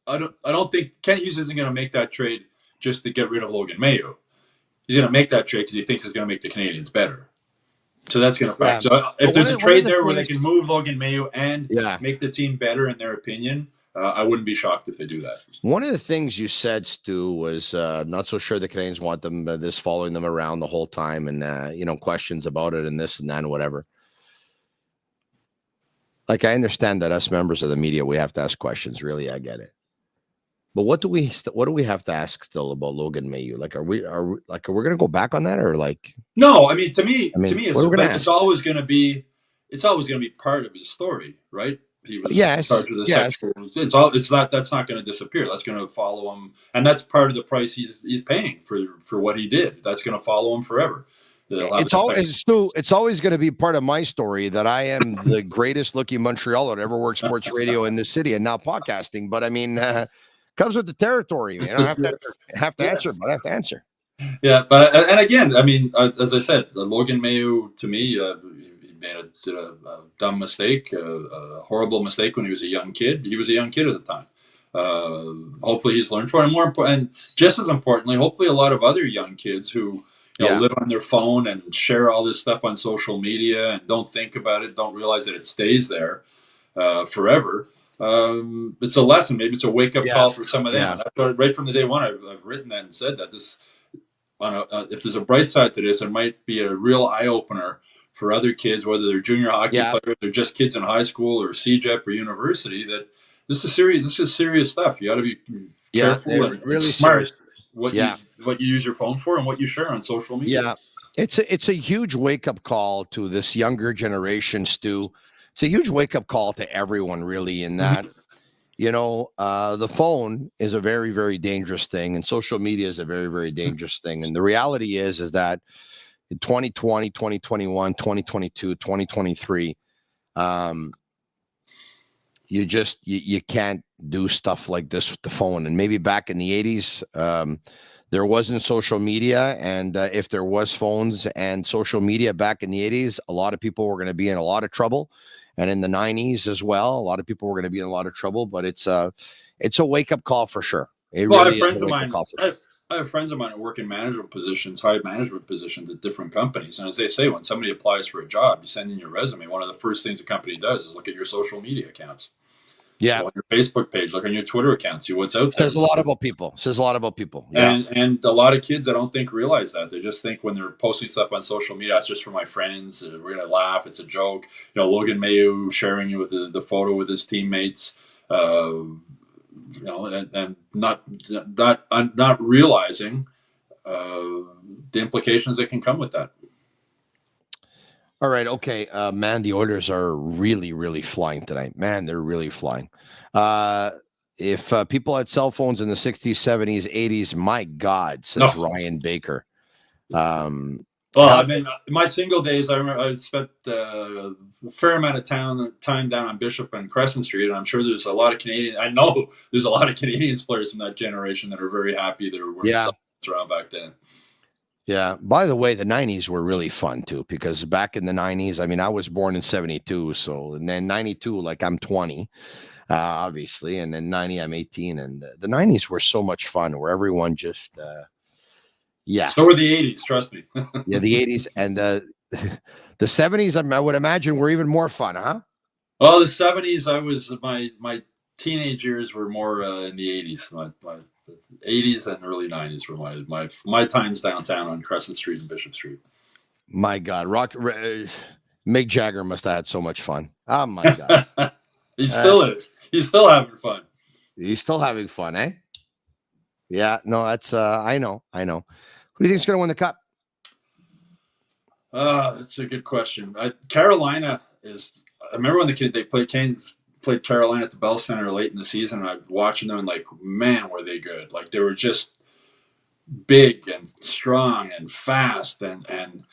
I don't think Kent Hughes isn't going to make that trade just to get rid of Logan Mailloux. He's going to make that trade because he thinks it's going to make the Canadiens better. So that's going to affect. So if there's a trade there where they can move Logan Mailloux and make the team better in their opinion, I wouldn't be shocked if they do that. One of the things you said, Stu, was not so sure the Canadiens want them this following them around the whole time and questions about it and this and that and whatever. Like, I understand that us members of the media, we have to ask questions. Really, I get it. But what do we have to ask still about Logan Mailloux? Like, are we going to go back on that, or like? No, I mean, to me, it's always going to be part of his story, right? He was in charge of the sexual. That's not going to disappear. That's going to follow him, and that's part of the price he's paying for what he did. That's going to follow him forever. It's always going to be part of my story that I am the greatest looking Montrealer that ever worked sports radio in this city and now podcasting. But I mean. Comes with the territory. I have to answer, but I have to answer. Yeah, but and again, I mean, as I said, Logan Mailloux, to me, he did a dumb mistake, a horrible mistake when he was a young kid. He was a young kid at the time. Hopefully, he's learned from it. And just as importantly, hopefully, a lot of other young kids who live on their phone and share all this stuff on social media and don't think about it, don't realize that it stays there forever. It's a lesson. Maybe it's a wake-up call for some of them. Right from the day one, I've written that and said that this, if there's a bright side to this, it might be a real eye-opener for other kids, whether they're junior hockey players, or just kids in high school or CJEP or university. That this is serious stuff. You got to be careful and really smart what you use your phone for and what you share on social media. Yeah, it's a huge wake-up call to this younger generation, Stu. It's a huge wake-up call to everyone, really, in that, the phone is a very, very dangerous thing, and social media is a very, very dangerous thing. And the reality is that in 2020, 2021, 2022, 2023, you can't do stuff like this with the phone. And maybe back in the 80s, there wasn't social media, and if there was phones and social media back in the 80s, a lot of people were going to be in a lot of trouble. And in the 90s as well, a lot of people were going to be in a lot of trouble. But it's a wake-up call for sure. I have friends of mine. I have friends of mine that work in management positions, high management positions at different companies. And as they say, when somebody applies for a job, you send in your resume. One of the first things a company does is look at your social media accounts. Yeah, on your Facebook page, look on your Twitter account, see what's out there. Says a lot about people. Yeah. And a lot of kids, I don't think, realize that. They just think when they're posting stuff on social media, it's just for my friends. We're gonna laugh. It's a joke. Logan Mailloux sharing with the photo with his teammates. And not realizing the implications that can come with that. All right. Okay. Man, the Oilers are really, really flying tonight. Man, they're really flying. If people had cell phones in the 60s, 70s, 80s, my God, says Ryan Baker. Well, I mean, my single days, I remember I spent a fair amount of time down on Bishop and Crescent Street, and I'm sure there's a lot of Canadian. I know there's a lot of Canadians players from that generation that are very happy they were wearing supplements around back then. Yeah. By the way, the 90s were really fun too, because back in the 90s, I mean, I was born in 72, so and then 92, like I'm 20, obviously, and then 90, I'm 18, and the 90s were so much fun, where everyone just. Yeah. So were the 80s, trust me. Yeah, the 80s and the 70s, I would imagine, were even more fun, huh? Well, the 70s, my teenage years were more in the 80s. My 80s and early 90s were my times downtown on Crescent Street and Bishop Street. My God, Mick Jagger must have had so much fun. Oh my God. He still is. He's still having fun. He's still having fun, eh? Yeah, no, that's I know. Who do you think is going to win the cup? That's a good question. Carolina is. I remember when they played Canes played Carolina at the Bell Center late in the season, and I'm watching them and like, man, were they good? Like they were just big and strong and fast, and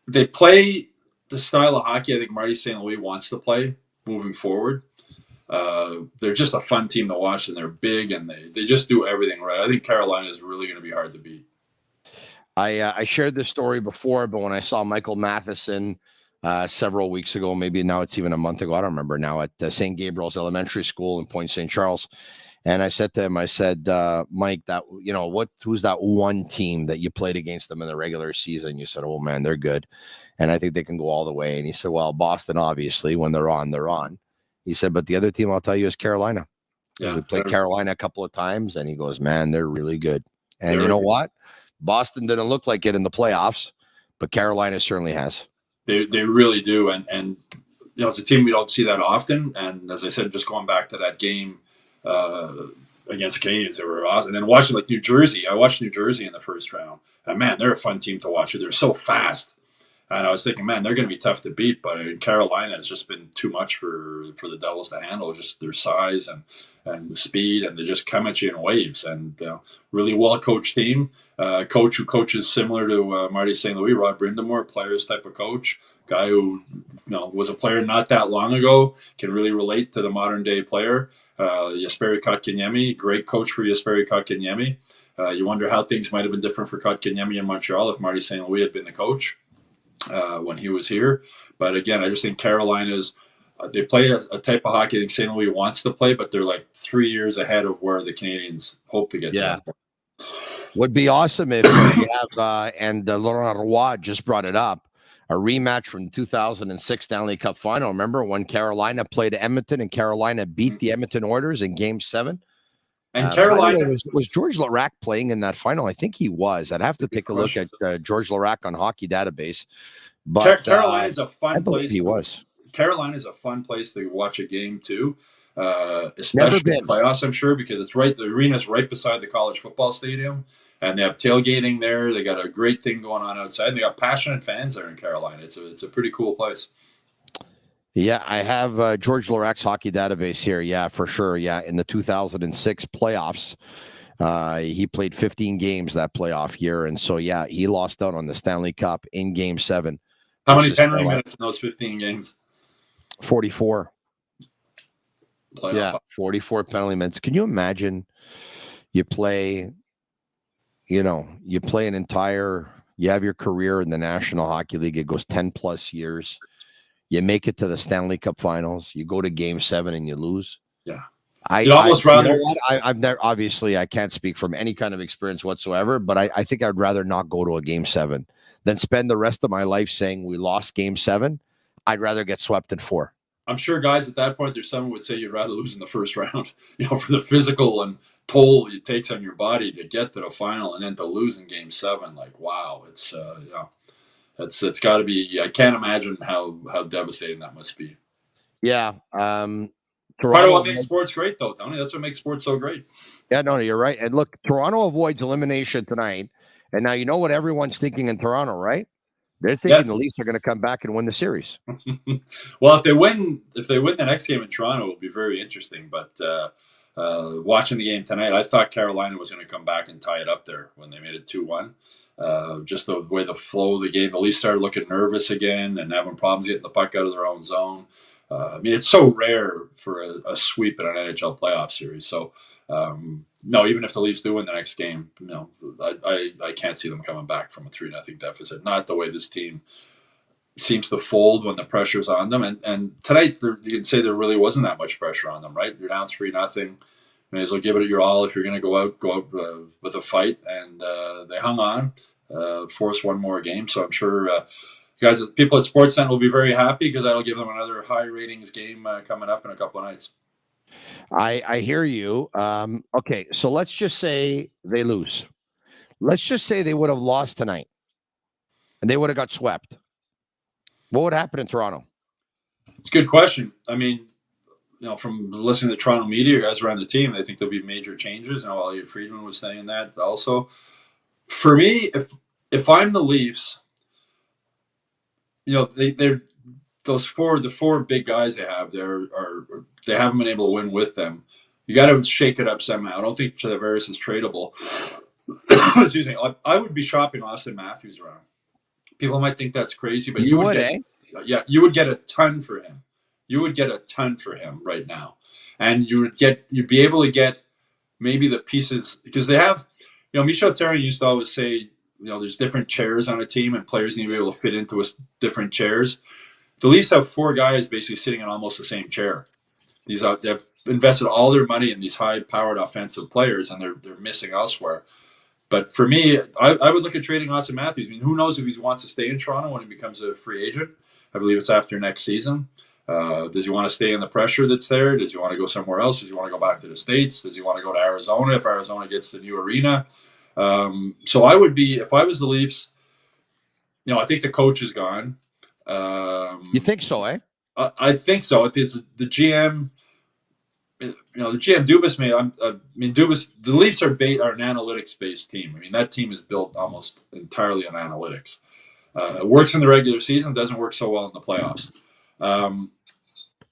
they play the style of hockey I think Marty St. Louis wants to play moving forward. They're just a fun team to watch, and they're big, and they just do everything right. I think Carolina is really going to be hard to beat. I shared this story before, but when I saw Michael Matheson several weeks ago, maybe now it's even a month ago, I don't remember now, at St. Gabriel's Elementary School in Point St. Charles, and I said to him, I said, Mike, that who's that one team that you played against them in the regular season? You said, oh man, they're good, and I think they can go all the way. And he said, well, Boston, obviously, when they're on, they're on. He said, but the other team I'll tell you is Carolina. Yeah, we played Carolina a couple of times, and he goes, man, they're really good. And you know what? Boston didn't look like it in the playoffs, but Carolina certainly has. They really do, and it's a team we don't see that often. And as I said, just going back to that game against the Canadiens, they were awesome. And then watching like New Jersey, I watched New Jersey in the first round, and man, they're a fun team to watch. They're so fast, and I was thinking, man, they're going to be tough to beat. But Carolina has just been too much for the Devils to handle. Just their size and the speed, and they just come at you in waves. And really well coached team. Coach who coaches similar to Marty St. Louis, Rod Brindamore, players type of coach, guy who was a player not that long ago, can really relate to the modern day player. Jesperi Kotkaniemi, great coach for Jesperi Kotkaniemi. You wonder how things might have been different for Kotkaniemi in Montreal if Marty St. Louis had been the coach when he was here. But again, I just think Carolina's they play a type of hockey I think St. Louis wants to play, but they're like 3 years ahead of where the Canadiens hope to get to. Would be awesome if you have, and Laurent Roy just brought it up, a rematch from the 2006 Stanley Cup final. Remember when Carolina played Edmonton and Carolina beat the Edmonton Oilers in Game 7? And Carolina was George Larac playing in that final? I think he was. I'd have to take a look at George Larac on Hockey Database. But Carolina's a fun I believe place. He was. Carolina's a fun place to watch a game too. Especially in playoffs, I'm sure, because it's right. The arena's right beside the college football stadium, and they have tailgating there. They got a great thing going on outside. And they got passionate fans there in Carolina. It's a pretty cool place. Yeah, I have George Larac's Hockey Database here. Yeah, for sure. Yeah, in the 2006 playoffs, he played 15 games that playoff year, and so yeah, he lost out on the Stanley Cup in Game 7. How many penalty minutes in those 15 games? 44. Playoff. Yeah, 44 penalty minutes. Can you imagine you play an entire, you have your career in the National Hockey League. It goes 10 plus years. You make it to the Stanley Cup finals. You go to Game 7 and you lose. Yeah. I've never, obviously I can't speak from any kind of experience whatsoever, but I think I'd rather not go to a Game 7 than spend the rest of my life saying we lost Game 7. I'd rather get swept in 4. I'm sure guys at that point, there's someone would say you'd rather lose in the first round, for the physical and toll it takes on your body to get to the final and then to lose in Game 7. Like, wow, it's it's got to be. I can't imagine how devastating that must be. Yeah. Part of what makes sports great, though, Tony. That's what makes sports so great. Yeah, no, you're right. And look, Toronto avoids elimination tonight, and now you know what everyone's thinking in Toronto, right? They're thinking the Leafs are going to come back and win the series. Well, if they win the next game in Toronto, it'll be very interesting. But watching the game tonight, I thought Carolina was going to come back and tie it up there when they made it 2-1. Just the way the flow of the game, the Leafs started looking nervous again and having problems getting the puck out of their own zone. I mean, it's so rare for a sweep in an NHL playoff series. So, no, even if the Leafs do win the next game, no, I can't see them coming back from a 3-0 deficit. Not the way this team seems to fold when the pressure's on them. And tonight, you can say there really wasn't that much pressure on them, right? You're down 3-0. May as well give it your all if you're going to go out with a fight. And they hung on, forced one more game. So I'm sure guys, people at Sportsnet will be very happy because that'll give them another high ratings game coming up in a couple of nights. I hear you. Okay, so let's just say they lose. Let's just say they would have lost tonight and they would have got swept. What would happen in Toronto? It's a good question. I mean, from listening to Toronto media, guys around the team, they think there'll be major changes. Elliot Friedman was saying that also. For me, if I'm the Leafs, they're the four big guys they have there they haven't been able to win with them. You got to shake it up somehow. I don't think Tavares is tradable. Excuse me. I would be shopping Austin Matthews around. People might think that's crazy, but you would get a ton for him. You would get a ton for him right now, and you'd be able to get maybe the pieces because they have. Michel Therrien used to always say, there's different chairs on a team, and players need to be able to fit into different chairs. The Leafs have four guys basically sitting in almost the same chair. They've invested all their money in these high-powered offensive players, and they're missing elsewhere. But for me, I would look at trading Austin Matthews. I mean, who knows if he wants to stay in Toronto when he becomes a free agent? I believe it's after next season. Does he want to stay in the pressure that's there? Does he want to go somewhere else? Does he want to go back to the States? Does he want to go to Arizona if Arizona gets the new arena? So I would be, if I was the Leafs, I think the coach is gone. You think so, eh? I think so. It is the GM. The GM Dubas Dubas. The Leafs are an analytics-based team. I mean, that team is built almost entirely on analytics. It works in the regular season, doesn't work so well in the playoffs.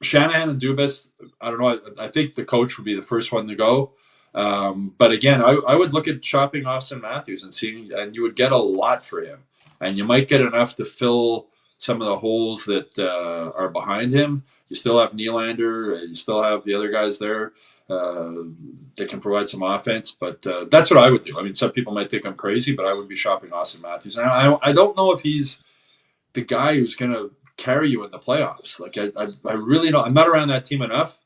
Shanahan and Dubas, I don't know. I think the coach would be the first one to go. But again, I would look at shopping Austin Matthews and you would get a lot for him, and you might get enough to fill some of the holes that are behind him. You still have Nylander, you still have the other guys there that can provide some offense. But that's what I would do. I mean, some people might think I'm crazy, but I would be shopping Austin Matthews. And I don't know if he's the guy who's going to carry you in the playoffs. Like I really don't. I'm not around that team enough,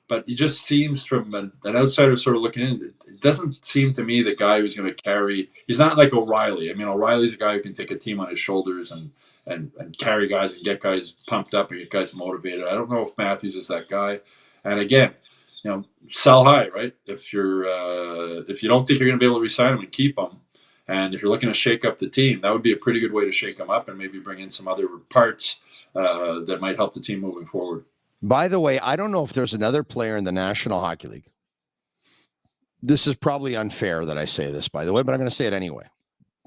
but he just seems from an outsider sort of looking in. It doesn't seem to me the guy who's going to carry. He's not like O'Reilly. I mean, O'Reilly's a guy who can take a team on his shoulders and carry guys and get guys pumped up and get guys motivated. I don't know if Matthews is that guy. And again, sell high, right? If you don't think you're going to be able to re-sign him and keep him, and if you're looking to shake up the team, that would be a pretty good way to shake him up and maybe bring in some other parts that might help the team moving forward. By the way, I don't know if there's another player in the National Hockey League. This is probably unfair that I say this, by the way, but I'm going to say it anyway.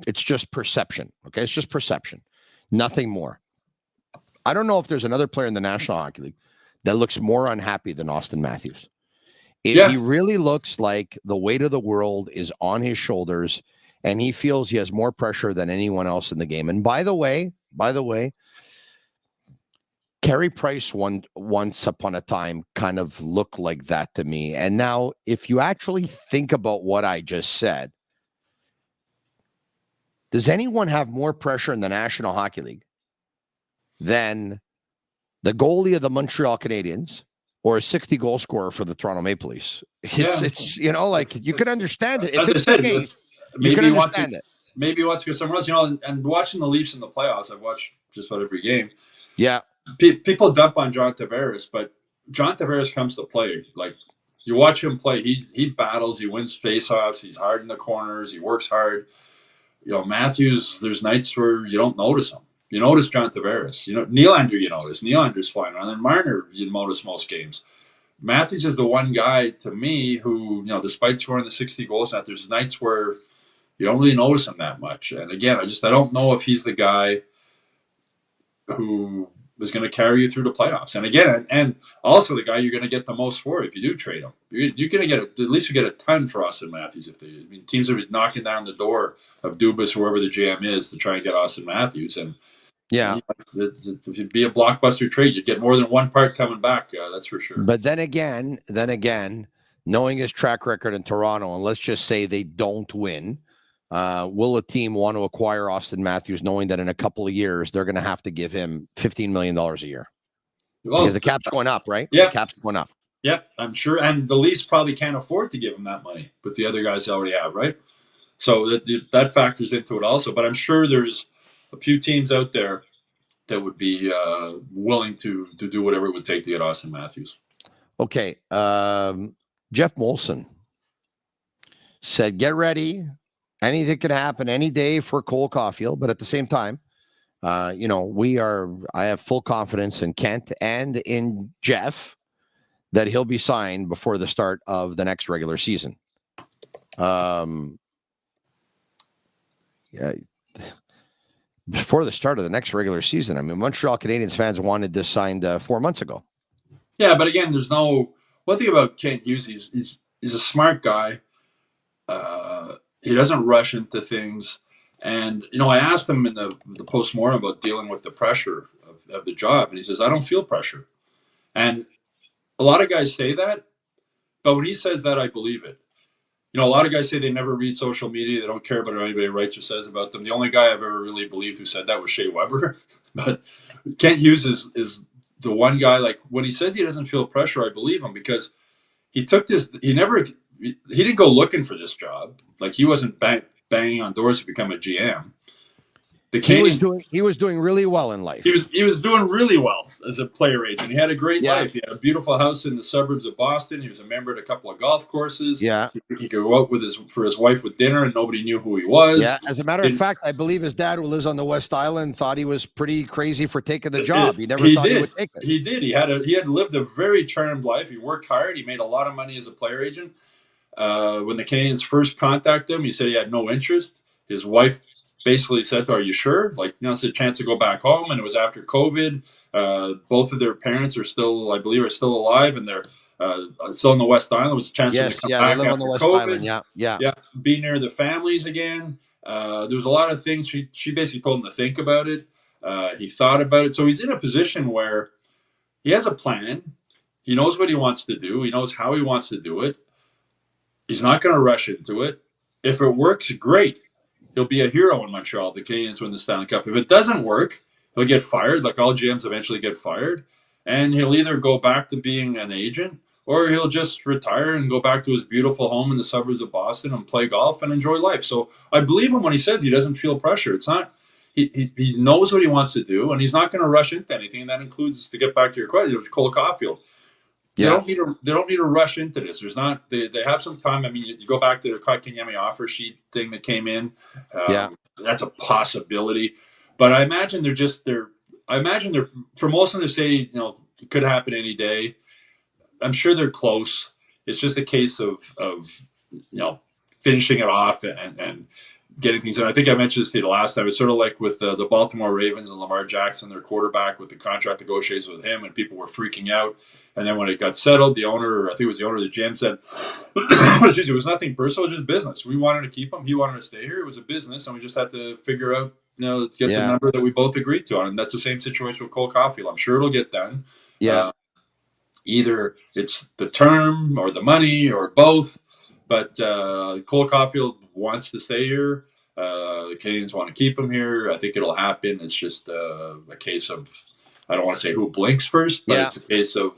It's just perception, okay? It's just perception. Nothing more. I don't know if there's another player in the National Hockey League that looks more unhappy than Austin Matthews. He really looks like the weight of the world is on his shoulders, and he feels he has more pressure than anyone else in the game. And by the way, Carey Price once upon a time kind of looked like that to me. And now, if you actually think about what I just said, does anyone have more pressure in the National Hockey League than the goalie of the Montreal Canadiens or a 60-goal scorer for the Toronto Maple Leafs? It's you can understand it. If it's the case, you can understand it. Maybe he wants to go somewhere else. And watching the Leafs in the playoffs, I've watched just about every game. Yeah. People dump on John Tavares, but John Tavares comes to play. Like, you watch him play, he battles, he wins faceoffs, he's hard in the corners, he works hard. Matthews, there's nights where you don't notice him. You notice John Tavares. Nylander, you notice. Nylander's flying around. And Marner, you notice most games. Matthews is the one guy, to me, who, despite scoring the 60 goals, there's nights where you don't really notice him that much. And again, I don't know if he's the guy who is going to carry you through the playoffs. And again, and also the guy you're going to get the most for if you do trade him. You're going to get at least you get a ton for Austin Matthews. Teams are knocking down the door of Dubas, whoever the GM is, to try and get Austin Matthews. And yeah, it'd be a blockbuster trade. You'd get more than one part coming back. That's for sure. But then again, knowing his track record in Toronto, and let's just say they don't win, will a team want to acquire Austin Matthews knowing that in a couple of years they're going to have to give him $15 million a year? Well, because the cap's going up, right? Yeah. The cap's going up. Yeah, I'm sure. And the Leafs probably can't afford to give him that money, but the other guys already have, right? So that factors into it also. But I'm sure there's a few teams out there that would be willing to do whatever it would take to get Austin Matthews. Okay. Jeff Molson said, get ready. Anything could happen any day for Cole Caulfield. But at the same time, I have full confidence in Kent and in Jeff that he'll be signed before the start of the next regular season. Before the start of the next regular season. I mean, Montreal Canadiens fans wanted this signed 4 months ago. Yeah, but again, there's no one thing about Kent Hughes. He's a smart guy. He doesn't rush into things. And, I asked him in the postmortem about dealing with the pressure of the job. And he says, I don't feel pressure. And a lot of guys say that, but when he says that, I believe it. A lot of guys say they never read social media. They don't care about what anybody writes or says about them. The only guy I've ever really believed who said that was Shea Weber. But Kent Hughes is the one guy, like when he says he doesn't feel pressure, I believe him because he took this, he didn't go looking for this job. Like he wasn't banging on doors to become a GM. He was doing really well in life. He was doing really well as a player agent. He had a great life. He had a beautiful house in the suburbs of Boston. He was a member at a couple of golf courses. Yeah. He could go out for his wife with dinner and nobody knew who he was. Yeah. As a matter of fact, I believe his dad, who lives on the West Island, thought he was pretty crazy for taking the job. He never thought he would take it. He did. He had lived a very charmed life. He worked hard. He made a lot of money as a player agent. When the Canadiens first contacted him, he said he had no interest. His wife basically said, "Are you sure? It's a chance to go back home." And it was after COVID. Both of their parents are still, I believe, alive, and they're still on the West Island. It was a chance to come back they live after on the West COVID. Island. Yeah. Be near the families again. There was a lot of things. She basically told him to think about it. He thought about it. So he's in a position where he has a plan. He knows what he wants to do. He knows how he wants to do it. He's not going to rush into it. If it works, great. He'll be a hero in Montreal. The Canadiens win the Stanley Cup. If it doesn't work, he'll get fired. Like all GMs eventually get fired. And he'll either go back to being an agent or he'll just retire and go back to his beautiful home in the suburbs of Boston and play golf and enjoy life. So I believe him when he says he doesn't feel pressure. It's not, he knows what he wants to do and he's not going to rush into anything. And that includes, to get back to your question, Cole Caulfield. Yeah. They don't need to rush into this. There's not. They have some time. I mean, you go back to the Kotkaniemi offer sheet thing that came in. That's a possibility. But I imagine they're for most of them to say, it could happen any day. I'm sure they're close. It's just a case of finishing it off and getting things done. I think I mentioned this to you the last time. It's sort of like with the Baltimore Ravens and Lamar Jackson, their quarterback, with the contract negotiations with him, and people were freaking out. And then when it got settled, the owner, I think it was the owner of the GM, said, it was nothing personal, it was just business. We wanted to keep him. He wanted to stay here. It was a business, and we just had to figure out, get the number that we both agreed to on. And that's the same situation with Cole Caulfield. I'm sure it'll get done. Yeah. Either it's the term or the money or both. But Cole Caulfield wants to stay here. The Canadiens want to keep him here. I think it'll happen. It's just a case of, I don't want to say who blinks first, but it's a case of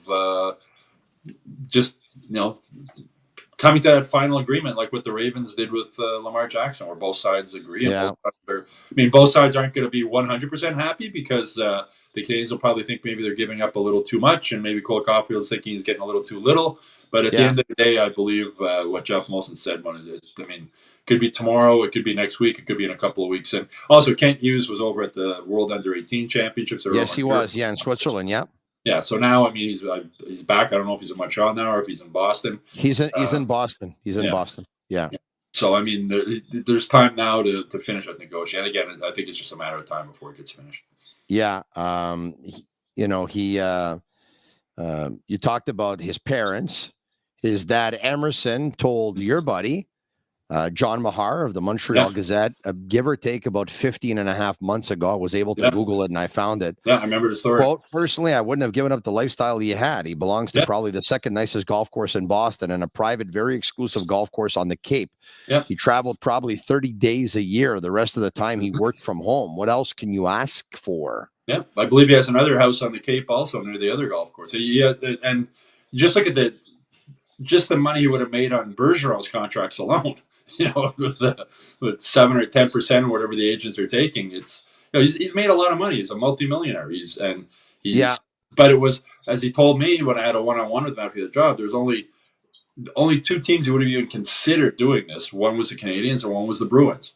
coming to that final agreement, like what the Ravens did with Lamar Jackson, where both sides agree. Yeah. Both sides aren't going to be 100% happy because the Canadiens will probably think maybe they're giving up a little too much, and maybe Cole Caulfield's thinking he's getting a little too little. But at the end of the day, I believe what Jeff Molson said. It could be tomorrow, it could be next week, it could be in a couple of weeks. And also, Kent Hughes was over at the World Under-18 Championships. Yes, he was. Yeah, in Switzerland. Yeah. Yeah. So now, he's back. I don't know if he's in Montreal now or if he's in Boston. He's in Boston. He's in Boston. Yeah. So there's time now to finish that negotiation. And again, I think it's just a matter of time before it gets finished. Yeah. you talked about his parents. His dad, Emerson, told your buddy, John Mahar of the Montreal Gazette, give or take about 15 and a half months ago. I was able to Google it and I found it. Yeah, I remember the story. Quote, personally, I wouldn't have given up the lifestyle he had. He belongs to probably the second nicest golf course in Boston and a private, very exclusive golf course on the Cape. Yeah. He traveled probably 30 days a year. The rest of the time he worked from home. What else can you ask for? Yeah, I believe he has another house on the Cape also near the other golf course. Yeah, and just look at the money he would have made on Bergeron's contracts alone. With 7 or 10% or whatever the agents are taking, it's he's made a lot of money. He's a multimillionaire. But it was, as he told me when I had a one-on-one with him after the job, there was only 2 teams who would have even considered doing this. One was the Canadiens and one was the Bruins.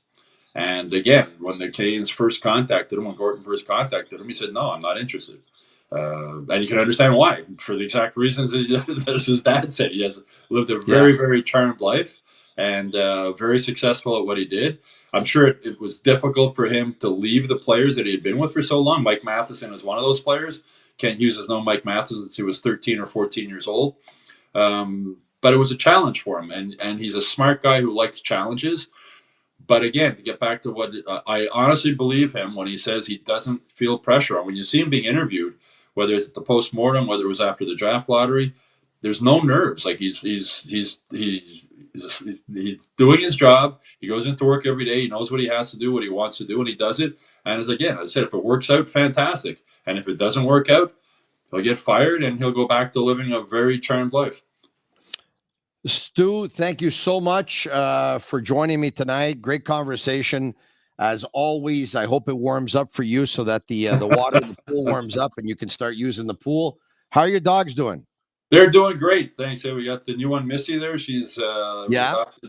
And again, when the Canadiens first contacted him, when Gorton first contacted him, he said, "No, I'm not interested." And you can understand why, for the exact reasons as his dad said. He has lived a very, very charmed life. And very successful at what he did. I'm sure it was difficult for him to leave the players that he had been with for so long. Mike Matheson is one of those players. Kent Hughes has known Mike Matheson since he was 13 or 14 years old. But it was a challenge for him. And he's a smart guy who likes challenges. But again, to get back to what I honestly believe him when he says he doesn't feel pressure. When you see him being interviewed, whether it's at the postmortem, whether it was after the draft lottery, there's no nerves. Like he's doing his job. He goes into work every day. He knows what he has to do, what he wants to do, and he does it. And as I said, if it works out, fantastic. And if it doesn't work out, he'll get fired and he'll go back to living a very charmed life. Stu, thank you so much for joining me tonight. Great conversation. As always, I hope it warms up for you so that the water in the pool warms up and you can start using the pool. How are your dogs doing? They're doing great. Thanks. We got the new one, Missy, there. She's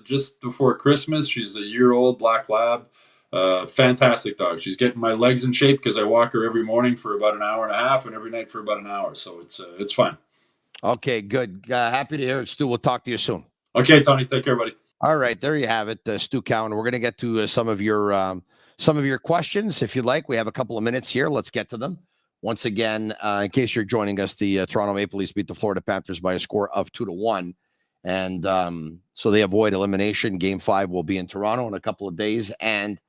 just before Christmas. She's a year-old black lab. Fantastic dog. She's getting my legs in shape because I walk her every morning for about an hour and a half and every night for about an hour. So it's fun. Okay, good. Happy to hear it, Stu. We'll talk to you soon. Okay, Tony. Take care, buddy. All right, there you have it, Stu Cowan. We're going to get to some of your questions, if you like. We have a couple of minutes here. Let's get to them. Once again, in case you're joining us, the Toronto Maple Leafs beat the Florida Panthers by a score of 2-1. And so they avoid elimination. Game 5 will be in Toronto in a couple of days. And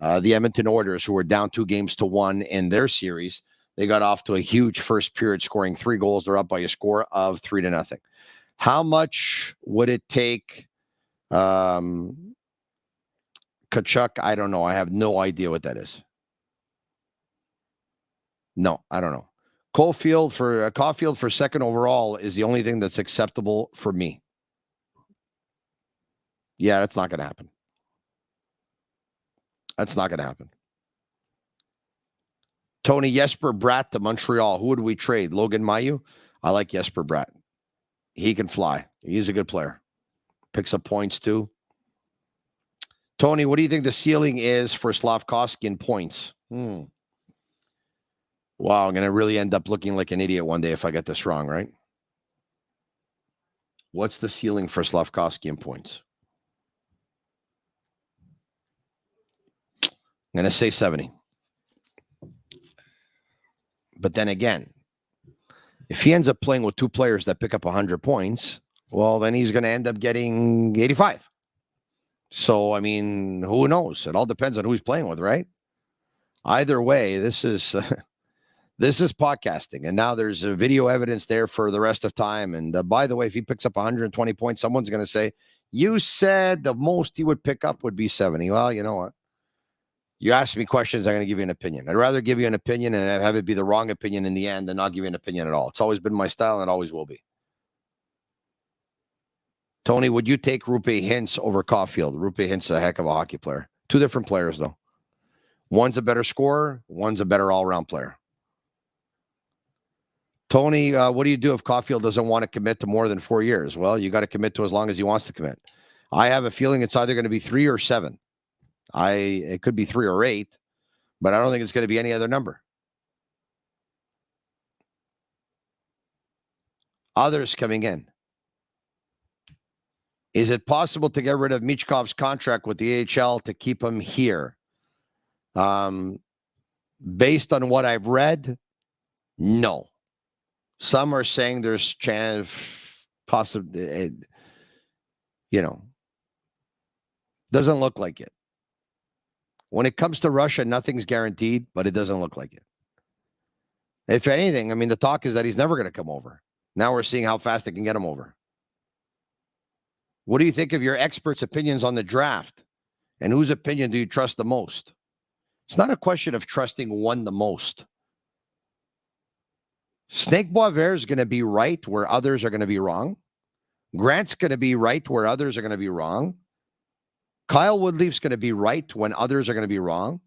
the Edmonton Oilers, who were down 2-1 in their series, they got off to a huge first period, scoring 3 goals. They're up by a score of 3-0. How much would it take Kachuk? I don't know. I have no idea what that is. No, I don't know. Caulfield for second overall is the only thing that's acceptable for me. Yeah, that's not going to happen. That's not going to happen. Tony, Jesper Bratt to Montreal. Who would we trade? Logan Mailloux? I like Jesper Bratt. He can fly. He's a good player. Picks up points too. Tony, what do you think the ceiling is for Slafkovsky in points? Wow, I'm going to really end up looking like an idiot one day if I get this wrong, right? What's the ceiling for Slafkovsky in points? I'm going to say 70. But then again, if he ends up playing with 2 players that pick up 100 points, well, then he's going to end up getting 85. So, I mean, who knows? It all depends on who he's playing with, right? Either way, this is podcasting. And now there's video evidence there for the rest of time. And by the way, if he picks up 120 points, someone's going to say, you said the most he would pick up would be 70. Well, you know what? You ask me questions, I'm going to give you an opinion. I'd rather give you an opinion and have it be the wrong opinion in the end than not give you an opinion at all. It's always been my style and it always will be. Tony, would you take Rupe Hintz over Caulfield? Rupe Hintz is a heck of a hockey player. 2 different players, though. One's a better scorer. One's a better all-around player. Tony, what do you do if Caulfield doesn't want to commit to more than 4 years? Well, you got to commit to as long as he wants to commit. I have a feeling it's either going to be 3 or 7. It could be 3 or 8, but I don't think it's going to be any other number. Others coming in. Is it possible to get rid of Michkov's contract with the AHL to keep him here? Based on what I've read, No. Some are saying there's chance, possibly, doesn't look like it. When it comes to Russia, nothing's guaranteed, but it doesn't look like it. If anything, I mean, the talk is that he's never going to come over. Now we're seeing how fast they can get him over. What do you think of your experts' opinions on the draft? And whose opinion do you trust the most? It's not a question of trusting one the most. Snake Boisvert is going to be right where others are going to be wrong. Grant's going to be right where others are going to be wrong. Kyle Woodleaf's going to be right when others are going to be wrong.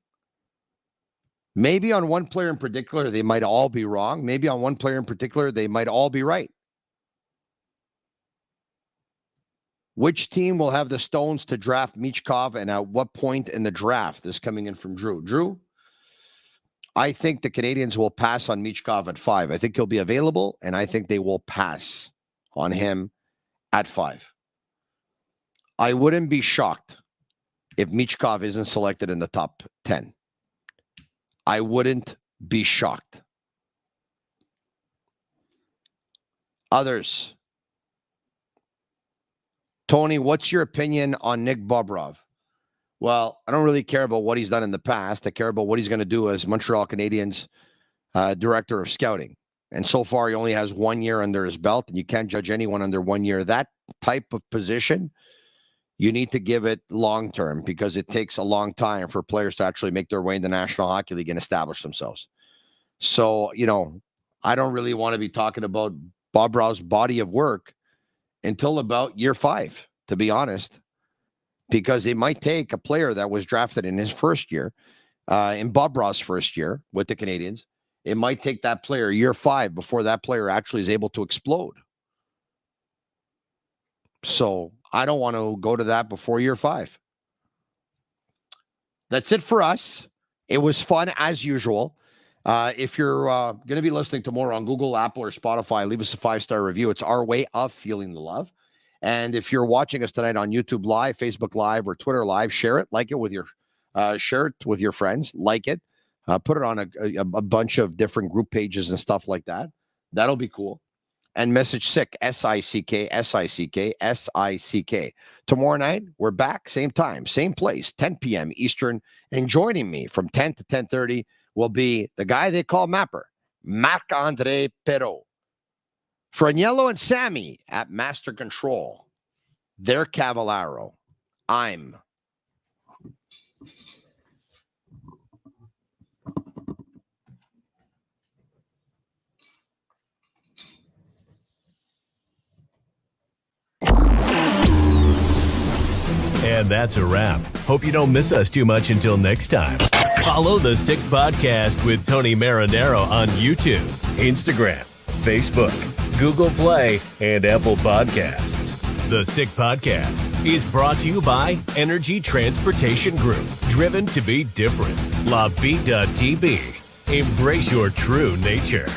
Maybe on one player in particular, they might all be wrong. Maybe on one player in particular, they might all be right. Which team will have the stones to draft Michkov and at what point in the draft? This coming in from Drew. Drew, I think the Canadiens will pass on Michkov at 5. I think he'll be available, and I think they will pass on him at 5. I wouldn't be shocked if Michkov isn't selected in the top 10. I wouldn't be shocked. Others. Tony, what's your opinion on Nick Bobrov? Well, I don't really care about what he's done in the past. I care about what he's going to do as Montreal Canadiens director of scouting. And so far, he only has 1 year under his belt, and you can't judge anyone under 1 year. That type of position, you need to give it long-term because it takes a long time for players to actually make their way in the National Hockey League and establish themselves. So, I don't really want to be talking about Bobrov's body of work until about year 5, to be honest, because it might take a player that was drafted in his first year, in Bobrov's first year with the Canadiens, it might take that player year 5 before that player actually is able to explode. So I don't want to go to that before year 5. That's it for us. It was fun as usual. If you're going to be listening tomorrow on Google, Apple, or Spotify, leave us a 5-star review. It's our way of feeling the love. And if you're watching us tonight on YouTube Live, Facebook Live, or Twitter Live, share it, like it with your friends, like it, put it on a bunch of different group pages and stuff like that. That'll be cool. And message SICK, S-I-C-K, S-I-C-K, S-I-C-K. Tomorrow night, we're back, same time, same place, 10 p.m. Eastern. And joining me from 10 to 10:30 will be the guy they call Mapper, Marc-Andre Perreault. Franiello and Sammy at Master Control. They're Cavallaro. I'm. And that's a wrap. Hope you don't miss us too much until next time. Follow the Sick Podcast with Tony Marinaro on YouTube, Instagram, Facebook, Google Play, and Apple Podcasts. The Sick Podcast is brought to you by Energy Transportation Group. Driven to be different. La Vida Tibi. Embrace your true nature.